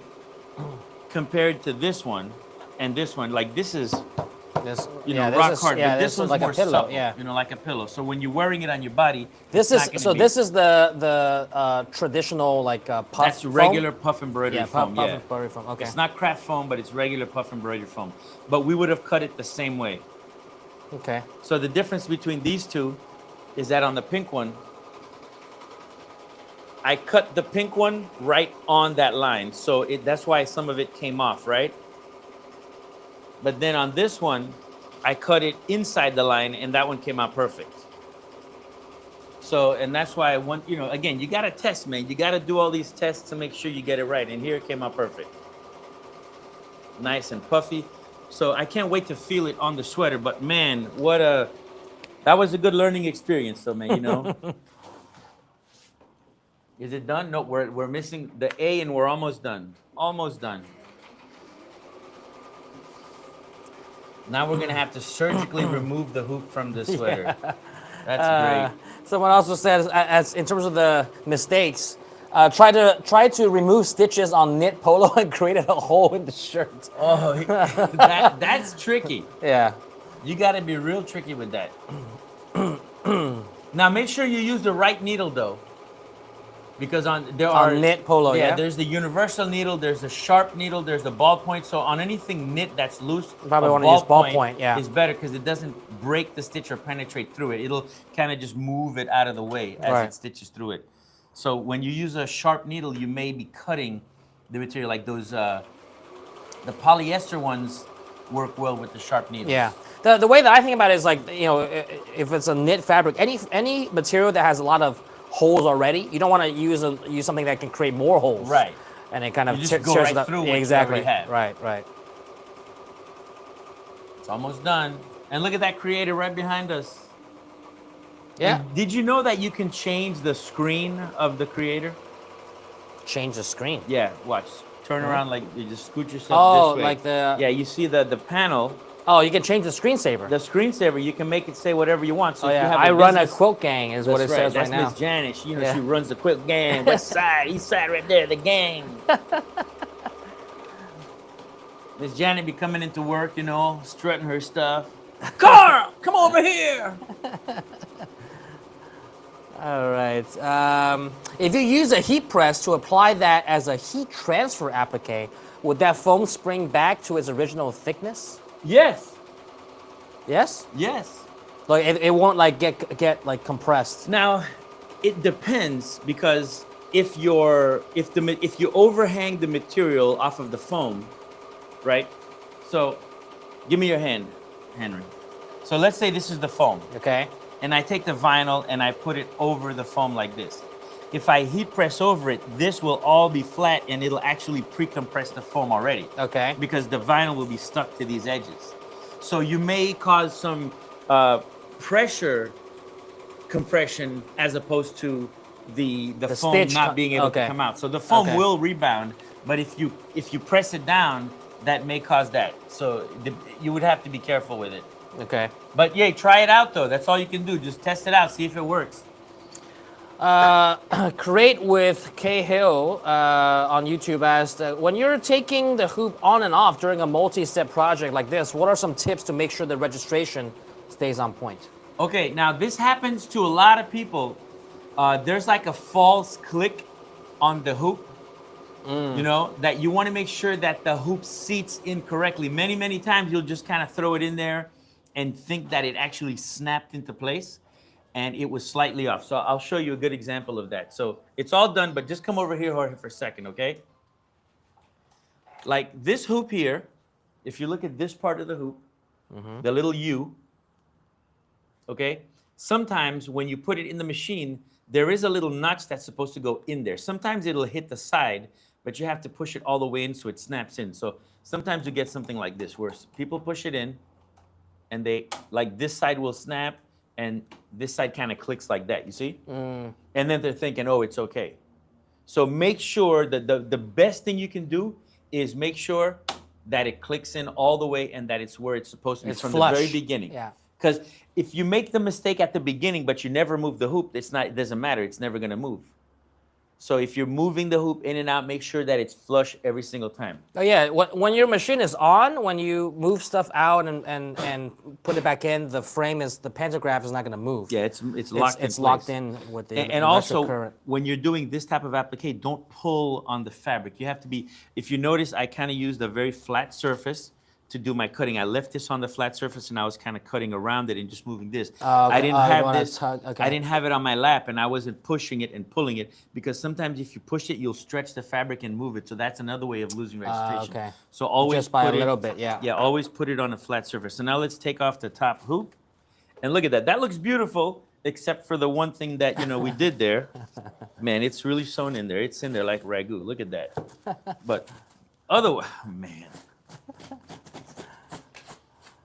compared to this one and this one, like this is, This, you know, this rock is- hard, yeah, but this is one's like more a pillow. supple, Yeah. you know, like a pillow. So when you're wearing it on your body, This it's is not gonna so. be- This is the traditional like puff. that's foam? regular puff embroidery Yeah, foam. puff Yeah, embroidery foam. Okay. it's not craft foam, but it's regular puff embroidery foam. But we would have cut it the same way. Okay. So the difference between these two is that on the pink one, I cut the pink one right on that line. So that's why some of it came off, right? But then on this one, I cut it inside the line and that one came out perfect. So, and that's why I want, you know, again, you got to test, man. You got to do all these tests to make sure you get it right. And here it came out perfect. Nice and puffy. So I can't wait to feel it on the sweater, but man, that was a good learning experience though, man, you know? Is it done? No, we're missing the A and we're almost done. Almost done. Now we're gonna have to surgically remove the hoop from the sweater. That's great. Someone also said, as in terms of the mistakes, try to remove stitches on knit polo and created a hole in the shirt. Oh, that's tricky. Yeah. You got to be real tricky with that. Now make sure you use the right needle though, because there are knit polo, yeah? There's the universal needle, there's the sharp needle, there's the ballpoint. So on anything knit that's loose, Probably a wanna use ballpoint, yeah. is better because it doesn't break the stitch or penetrate through it. It'll kind of just move it out of the way as Right. it stitches through it. So when you use a sharp needle, you may be cutting the material, like those the polyester ones work well with the sharp needles. Yeah. The way that I think about it is like, you know, if it's a knit fabric, any material that has a lot of holes already, you don't want to use something that can create more holes. Right. And it kind of You just go tears right it up. through Yeah, what you exactly. already have. Right. It's almost done. And look at that creator right behind us. Yeah. And did you know that you can change the screen of the creator? Change the screen. Yeah, watch. Turn around, like you just scoot yourself Oh, this way. like the- Yeah, you see the panel. Oh, you can change the screensaver. The screensaver, you can make it say whatever you want. So Oh if you yeah, have I run a business- quilt gang is what it That's right. says That's right now. Miss Janet. She, Yeah. she runs the quilt gang. West side, east side, right there, the gang. Miss Janet be coming into work, strutting her stuff. Carl, come over here. All right. If you use a heat press to apply that as a heat transfer applique, would that foam spring back to its original thickness? Yes, Yes. yes. Like it won't like get like compressed. Now, it depends because if you overhang the material off of the foam, right? So, give me your hand, Henry. So let's say this is the foam, Okay. and I take the vinyl and I put it over the foam like this. If I heat press over it, this will all be flat and it'll actually pre-compress the foam already. Okay. Because the vinyl will be stuck to these edges. So you may cause some pressure compression as opposed to the foam stitch not being able okay. to come out. So the foam Okay. will rebound, but if you press it down, that may cause that. So you would have to be careful with it. Okay. But yeah, try it out though. That's all you can do. Just test it out, see if it works. Create with K Hill on YouTube asked, when you're taking the hoop on and off during a multi-step project like this, what are some tips to make sure the registration stays on point? Okay, now this happens to a lot of people. There's like a false click on the hoop, that you want to make sure that the hoop seats in correctly. Many, many times you'll just kind of throw it in there and think that it actually snapped into place and it was slightly off. So I'll show you a good example of that. So it's all done, but just come over here, Jorge, for a second, okay? Like this hoop here, if you look at this part of the hoop, the little U, okay? Sometimes when you put it in the machine, there is a little notch that's supposed to go in there. Sometimes it'll hit the side, but you have to push it all the way in so it snaps in. So sometimes you get something like this where people push it in and like this side will snap and this side kind of clicks like that, you see? And then they're thinking, oh, it's okay. So make sure that the best thing you can do is make sure that it clicks in all the way and that it's where it's supposed to be It's from flush. the very beginning. Yeah. Because if you make the mistake at the beginning but you never move the hoop, it doesn't matter. It's never going to move. So if you're moving the hoop in and out, make sure that it's flush every single time. Oh yeah, when your machine is on, when you move stuff out and put it back in, the pantograph is not going to move. Yeah, it's locked in It's place. locked in with the And electric also, current. when you're doing this type of applique, don't pull on the fabric. You have to be, if you notice, I kind of used a very flat surface to do my cutting. I left this on the flat surface and I was kind of cutting around it and just moving this. Oh, okay. I didn't Oh, you have wanna this, okay. I didn't have it on my lap and I wasn't pushing it and pulling it because sometimes if you push it, you'll stretch the fabric and move it. So that's another way of losing registration. Okay. So always Just by put a it, little bit, yeah. Yeah, always put it on a flat surface. So now let's take off the top hoop. And look at that. That looks beautiful, except for the one thing that, we did there. Man, it's really sewn in there. It's in there like ragu. Look at that. But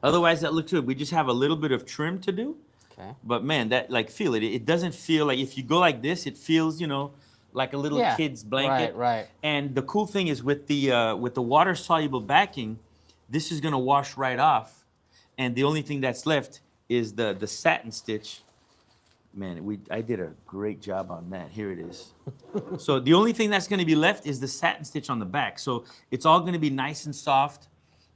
otherwise, that looks good. We just have a little bit of trim to do. Okay. But man, feel it. It doesn't feel like, if you go like this, it feels, like a little Yeah. kid's blanket. Right. And the cool thing is with the water-soluble backing, this is gonna wash right off. And the only thing that's left is the satin stitch. Man, I did a great job on that. Here it is. So the only thing that's gonna be left is the satin stitch on the back. So it's all gonna be nice and soft.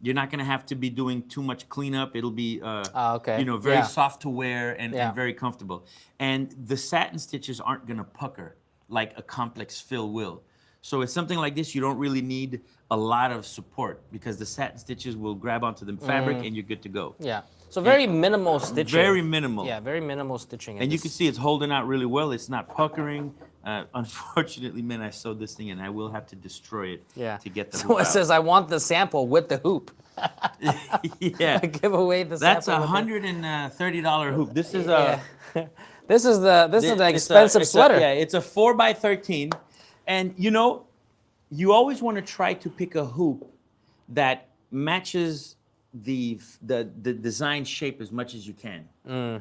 You're not gonna have to be doing too much cleanup. It'll be, okay. very Yeah. soft to wear and Yeah. very comfortable. And the satin stitches aren't gonna pucker like a complex fill will. So it's something like this, you don't really need a lot of support because the satin stitches will grab onto the fabric and you're good to go. Yeah. So very minimal stitching. Very minimal. Yeah, very minimal stitching. And you can see it's holding out really well. It's not puckering. Unfortunately, man, I sewed this thing and I will have to destroy it to get the So hoop it out. says, I want the sample with the hoop. Yeah. Give away the That's sample. a $130 hoop. This is Yeah. a This is an it's expensive sweater. Yeah, it's a 4x13. And you always want to try to pick a hoop that matches the design shape as much as you can.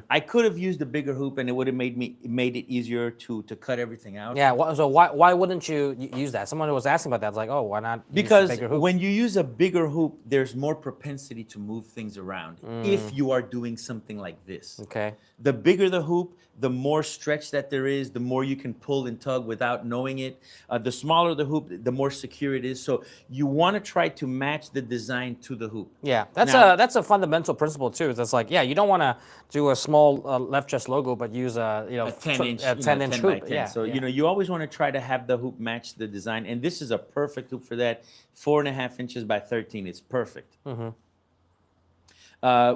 I could have used a bigger hoop and it would have made it easier to cut everything out. Yeah. So why wouldn't you use that? Someone was asking about that. It's like, oh, why not use a Because bigger hoop? when you use a bigger hoop, there's more propensity to move things around if you are doing something like this. Okay. The bigger the hoop, the more stretch that there is, the more you can pull and tug without knowing it. The smaller the hoop, the more secure it is. So you want to try to match the design to the hoop. Yeah, Now- that's a fundamental principle too. It's like, yeah, you don't want to do a small left chest logo, but use a A 10-inch, 10-inch 10 by hoop. 10. Yeah. So, yeah. you always want to try to have the hoop match the design. And this is a perfect hoop for that. 4.5 inches by 13. It's perfect.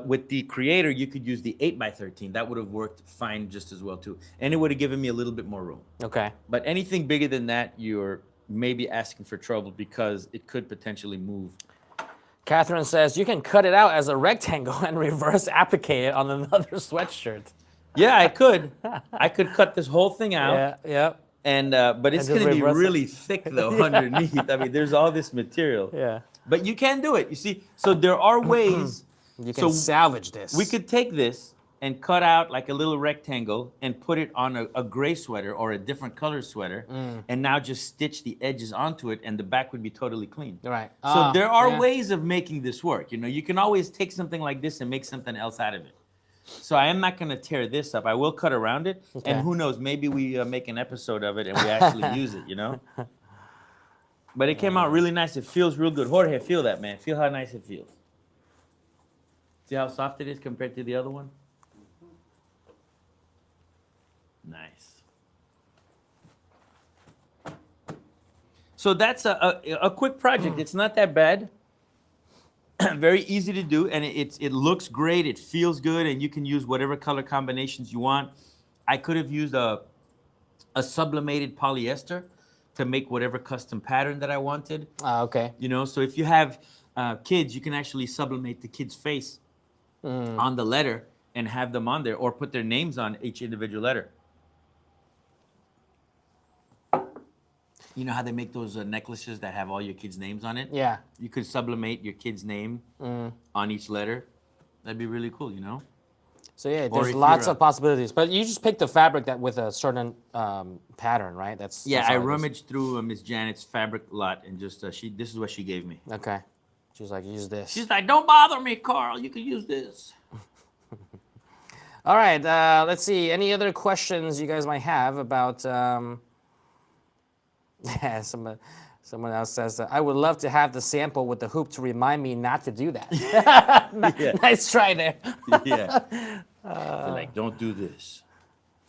With the Creator, you could use the 8x13. That would have worked fine just as well too. And it would have given me a little bit more room. Okay. But anything bigger than that, you're maybe asking for trouble because it could potentially move. Catherine says you can cut it out as a rectangle and reverse applique it on another sweatshirt. Yeah, I could. I could cut this whole thing out. Yeah. Yeah. And but it's just going to be reverse it. really thick though underneath. I mean, there's all this material. Yeah. But you can do it. You see, so there are ways. You can salvage this. We could take this and cut out like a little rectangle and put it on a gray sweater or a different color sweater, and now just stitch the edges onto it, and the back would be totally clean. Right. So there are yeah. ways of making this work. You can always take something like this and make something else out of it. So I am not going to tear this up. I will cut around it, Okay. and who knows, maybe we make an episode of it and we actually use it, But it came out really nice. It feels real good. Jorge, feel that, man. Feel how nice it feels. See how soft it is compared to the other one? Nice. So that's a quick project. It's not that bad. Very easy to do, and it looks great. It feels good, and you can use whatever color combinations you want. I could have used a sublimated polyester to make whatever custom pattern that I wanted. Okay. So if you have kids, you can actually sublimate the kid's face on the letter and have them on there, or put their names on each individual letter. You know how they make those necklaces that have all your kids' names on it? Yeah. You could sublimate your kid's name on each letter. That'd be really cool, So yeah, Or there's if lots you're of possibilities. But you just pick the fabric that with a certain pattern, right? That's Yeah, that's I all it is. rummaged through Miss Janet's fabric lot and just this is what she gave me. Okay. She's like, use this. She's like, "Don't bother me, Carl. You can use this." All right. Let's see. Any other questions you guys might have about? Yeah, someone else says, I would love to have the sample with the hoop to remind me not to do that. Yeah. Nice try there. Yeah. They're like, "Don't do this."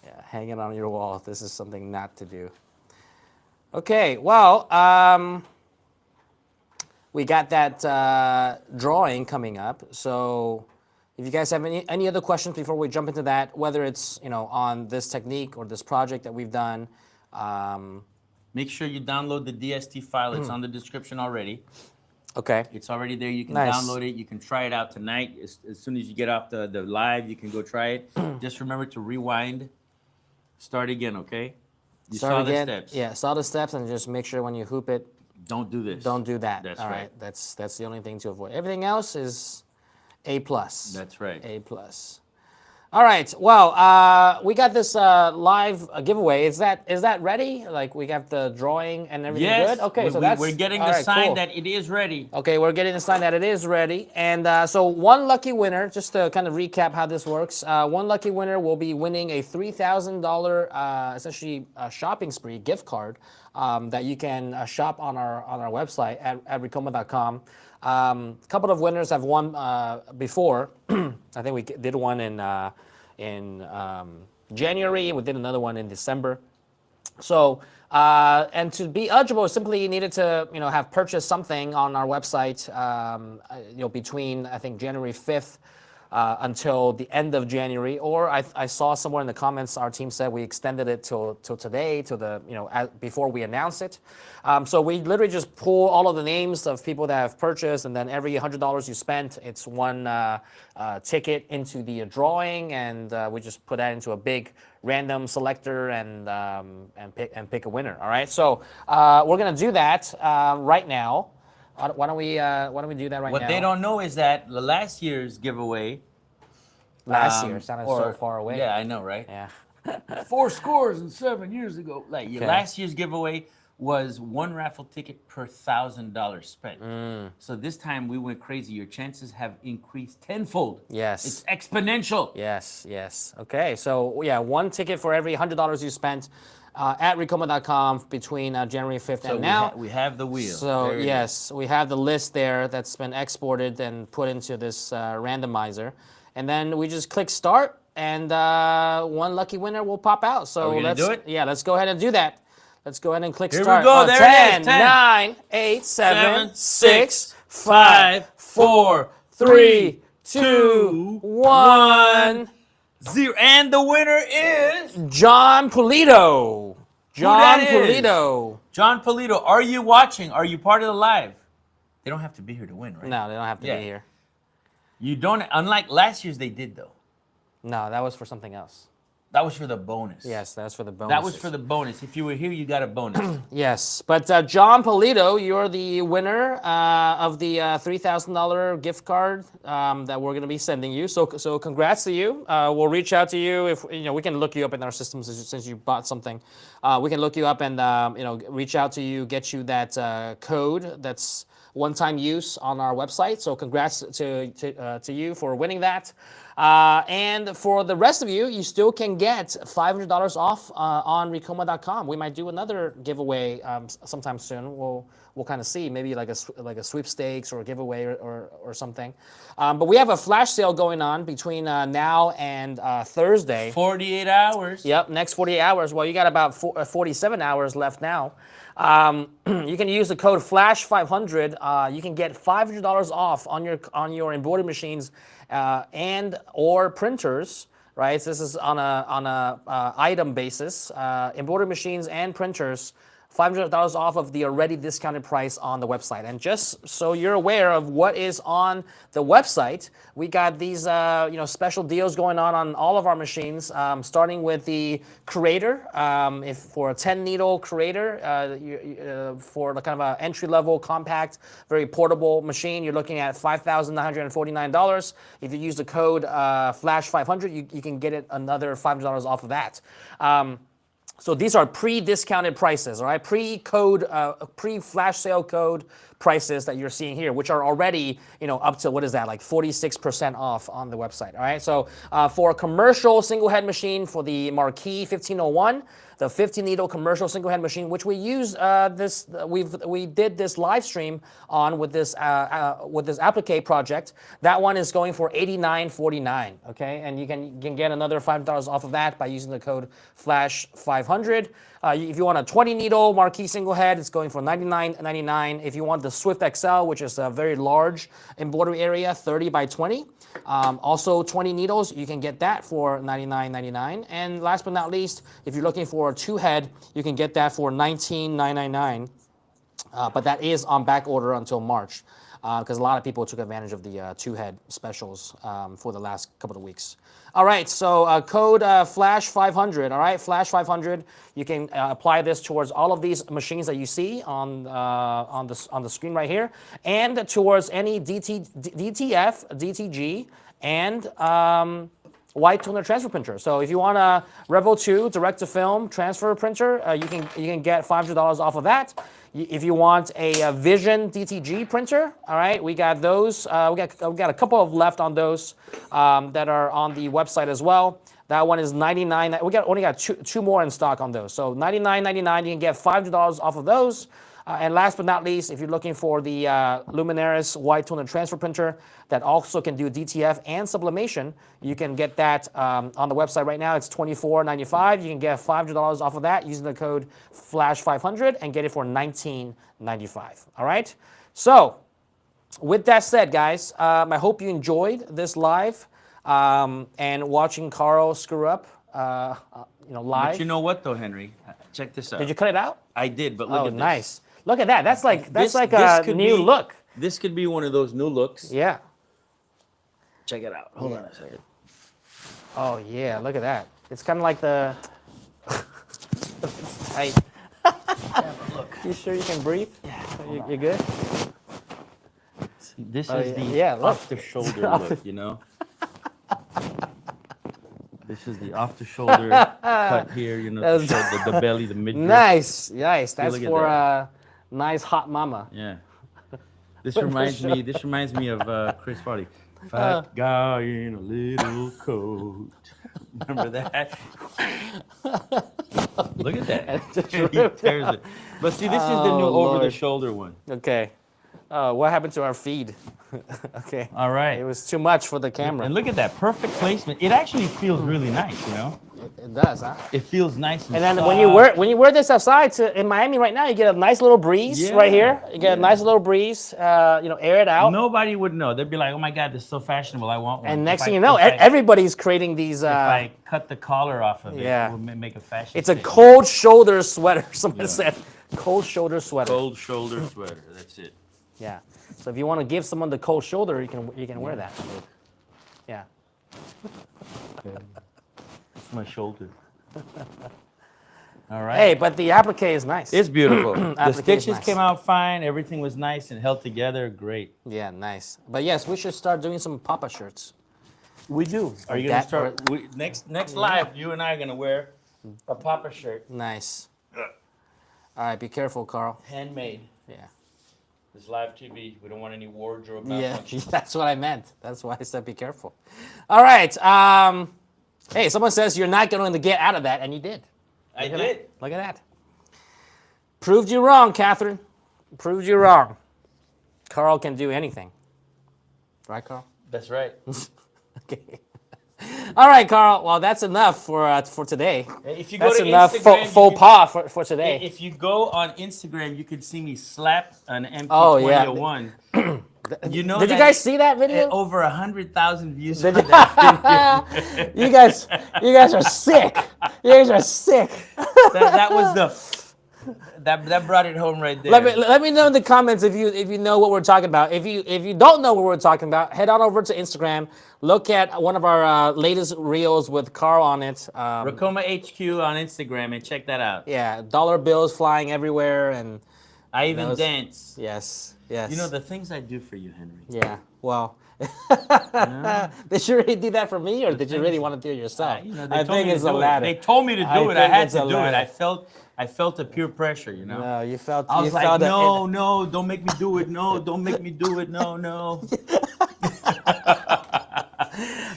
Yeah, hang it on your wall. This is something not to do. Okay, well, we got that drawing coming up. So if you guys have any other questions before we jump into that, whether it's on this technique or this project that we've done, Make sure you download the DST file. It's on the description already. okay. It's already there. You can Nice. download it. You can try it out tonight. As soon as you get off the live, you can go try it. Just remember to rewind. Start again, okay? You Start saw again. the steps. Yeah, saw the steps, and just make sure when you hoop it, Don't do this. don't do that. That's All right. That's the only thing to avoid. Everything else is A+. That's right. A+. All right. Well, we got this live giveaway. Is that ready? Like we got the drawing and everything Yes. good? Okay, so that's we're getting all the right, sign cool. that it is ready. Okay, we're getting the sign that it is ready. And so one lucky winner, just to kind of recap how this works, one lucky winner will be winning a $3,000 essentially shopping spree gift card that you can shop on our website at Ricoma.com. A couple of winners have won before. I think we did one in January. We did another one in December. So, and to be eligible, simply you needed to, have purchased something on our website, between I think January 5th until the end of January. Or I saw somewhere in the comments our team said we extended it till today, to the before we announce it. So we literally just pull all of the names of people that have purchased, and then every $100 you spent, it's one ticket into the drawing, and we just put that into a big random selector and pick a winner. All right, so we're gonna do that right now. Why don't we do that right now? What they don't know is that the last year's giveaway. Last year sounded so far away. Yeah, I know, right? Yeah. 7 years ago. Like Okay. last year's giveaway was one raffle ticket per $1,000 spent. So this time we went crazy. Your chances have increased tenfold. Yes. It's exponential. Yes. Okay, so yeah, one ticket for every $100 you spent at Ricoma.com between January 5th So and now. we have the wheel. So There it yes, we have the list there that's been exported and put into this randomizer, and then we just click start, and one lucky winner will pop out. So Are we gonna let's do it? Yeah, let's go ahead and do that. Let's go ahead and click Here we start. go. There it 10, is. 10, 9, 8, 7, 6, 5, 5, 4, 3, 2, 2, 1. 0. And the winner is John Polito. John that is? Polito. John Polito. Are you watching? Are you part of the live? They don't have to be here to win, right? No, they don't have to Yeah. be here. You don't. Unlike last year's, they did though. No, that was for something else. That was for the bonus. Yes, that was for the bonus. That was for the bonus. If you were here, you got a bonus. Yes, but John Polito, you're the winner of the $3,000 gift card that we're going to be sending you. So congrats to you. We'll reach out to you if we can look you up in our system since you bought something. We can look you up and reach out to you, get you that code that's one-time use on our website. So congrats to you for winning that. And for the rest of you, you still can get $500 off on Ricoma.com. We might do another giveaway sometime soon. We'll kind of see, maybe like a sweepstakes or a giveaway or something. But we have a flash sale going on between now and Thursday. 48 hours. Yep, next 48 hours. Well, you got about 47 hours left now. You can use the code FLASH500. You can get $500 off on your embroidery machines and or printers. Right, so this is on a item basis. Embroidery machines and printers $500 off of the already discounted price on the website. And just so you're aware of what is on the website, we got these special deals going on all of our machines, starting with the Creator. If for a 10 needle Creator, for the kind of an entry-level, compact, very portable machine, you're looking at $5,949. If you use the code FLASH500, you can get it another $500 off of that. So these are pre-discounted prices, all right? Pre-code, pre-flash sale code prices that you're seeing here, which are already, up to, what is that, like 46% off on the website, all right? So for a commercial single head machine for the Marquee 1501, the 50 needle commercial single head machine, which we use we did this live stream on with this applique project. That one is going for $89.49. Okay, and you can get another $5 off of that by using the code FLASH500. If you want a 20 needle Marquee single head, it's going for $99.99. If you want the Swift XL, which is a very large embroidery area, 30 by 20. Also 20 needles, you can get that for $99.99. And last but not least, if you're looking for a 2-head, you can get that for $19.99. But that is on back order until March, because a lot of people took advantage of the 2-head specials for the last couple of weeks. All right, so code FLASH500, all right, FLASH500. You can apply this towards all of these machines that you see on the screen right here, and towards any DTF, DTG, and white toner transfer printer. So if you want a Revo 2 direct-to-film transfer printer, you can get $500 off of that. If you want a Vision DTG printer, all right, we got those. We got a couple of left on those that are on the website as well. That one is $99. We only got two more in stock on those. So $99.99. You can get $500 off of those. And last but not least, if you're looking for the Luminaris white toner transfer printer that also can do DTF and sublimation, you can get that on the website right now. It's $24.95. You can get $500 off of that using the code FLASH500 and get it for $19.95. All right? So with that said, guys, I hope you enjoyed this live and watching Carl screw up, live. But you know what, though, Henry? Check this out. Did you cut it out? I did, but look at this. Nice. Look at that. That's like This a new look. This could be one of those new looks. Yeah. Check it out. Hold on a second. Oh yeah, look at that. It's kind of like the. Hey. Look. You sure you can breathe? Yeah. You good? See, this is the off-the-shoulder Off look, This is the off-the-shoulder cut here, to show the belly, the midriff. Nice. That's look at for that. a nice hot mama. Yeah. This reminds me of Chris Farley. Fat guy in a little coat. Remember that? Look at that. He tears it. But see, this is the new over-the-shoulder one. Okay. What happened to our feed? Okay. All right. It was too much for the camera. And look at that perfect placement. It actually feels really nice, It does, huh? It feels nice and then soft. when you wear this outside in Miami right now, you get a nice little breeze right here. You get a nice little breeze. Air it out. Nobody would know. They'd be like, "Oh my God, this is so fashionable. I want one." And next thing you know, everybody's creating these. If I cut the collar off of it, it will make a fashion. It's a cold shoulder sweater. Someone said, cold shoulder sweater. Cold shoulder sweater. That's it. Yeah. So if you want to give someone the cold shoulder, you can wear that. Yeah. It's my shoulder. All right. Hey, but the applique is nice. It's beautiful. The Applique is stitches nice. came out fine. Everything was nice and held together. Great. Yeah, nice. But yes, we should start doing some Papa shirts. We do. Are you gonna start? Next live, you and I are gonna wear a Papa shirt. Nice. All right, be careful, Carl. Handmade. Yeah. This live TV. We don't want any wardrobe Yeah, malfunctions. that's what I meant. That's why I said be careful. All right. Hey, someone says you're not going to get out of that, and you did. I did. Look at that. Proved you wrong, Catherine. Proved you wrong. Carl can do anything. Right, Carl? That's right. Okay. All right, Carl. Well, that's enough for today. If you go That's to enough Instagram, faux pas for today. If you go on Instagram, you can see me slap an MP2001. Oh, yeah. Did you guys see that video? Over 100,000 views. Did on that video. you guys are sick. You guys are sick. that was the. That brought it home right there. Let me know in the comments if you know what we're talking about. If you don't know what we're talking about, head on over to Instagram. Look at one of our latest reels with Carl on it. Ricoma HQ on Instagram and check that out. Yeah, dollar bills flying everywhere, and I even those- dance. yes. You know the things I do for you, Henry. Yeah. Well, did you really do that for me, or did you really want to do it yourself? You know, I think me it's to the do it. latter. They told me to do I it. I think had it's to the do it. latter. I felt the peer pressure, you know. No, you felt. I was you like, felt no, don't make me do it. No, don't make me do it. No.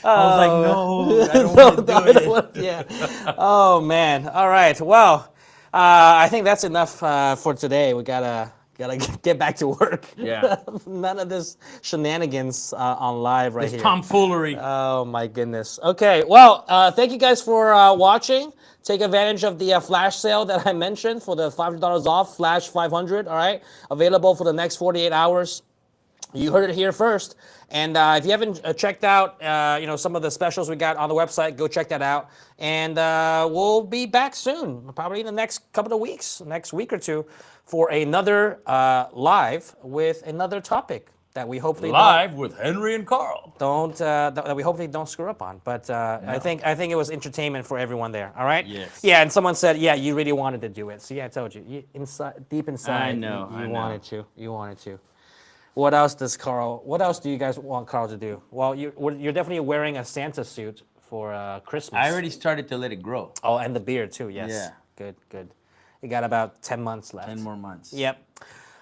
I was like, no, I don't want to do it. Yeah. Oh man. All right. Well, I think that's enough for today. We gotta get back to work. Yeah. None of this shenanigans on live right It's here. tomfoolery. Oh my goodness. Okay. Well, thank you guys for watching. Take advantage of the flash sale that I mentioned for the $500 off, Flash 500. All right. Available for the next 48 hours. You heard it here first. And if you haven't checked out, some of the specials we got on the website, go check that out. And we'll be back soon, probably in the next couple of weeks, next week or two, for another live with another topic that we hopefully Live with Henry and Carl. that we hopefully don't screw up on. But I think it was entertainment for everyone there. All right. Yes. Yeah, and someone said, yeah, you really wanted to do it. So yeah, I told you, deep inside, I know, you I know. wanted to. You wanted to. What else do you guys want Carl to do? Well, you're definitely wearing a Santa suit for Christmas. I already started to let it grow. Oh, and the beard too, yes. Yeah. Good. You got about 10 months left. 10 more months. Yep.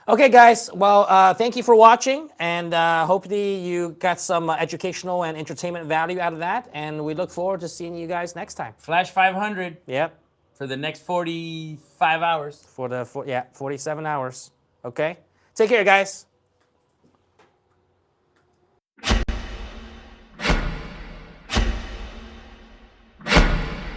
Okay, guys. Well, thank you for watching, and hopefully you got some educational and entertainment value out of that, and we look forward to seeing you guys next time. Flash 500 Yep. for the next 45 hours. For 47 hours. Okay? Take care, guys.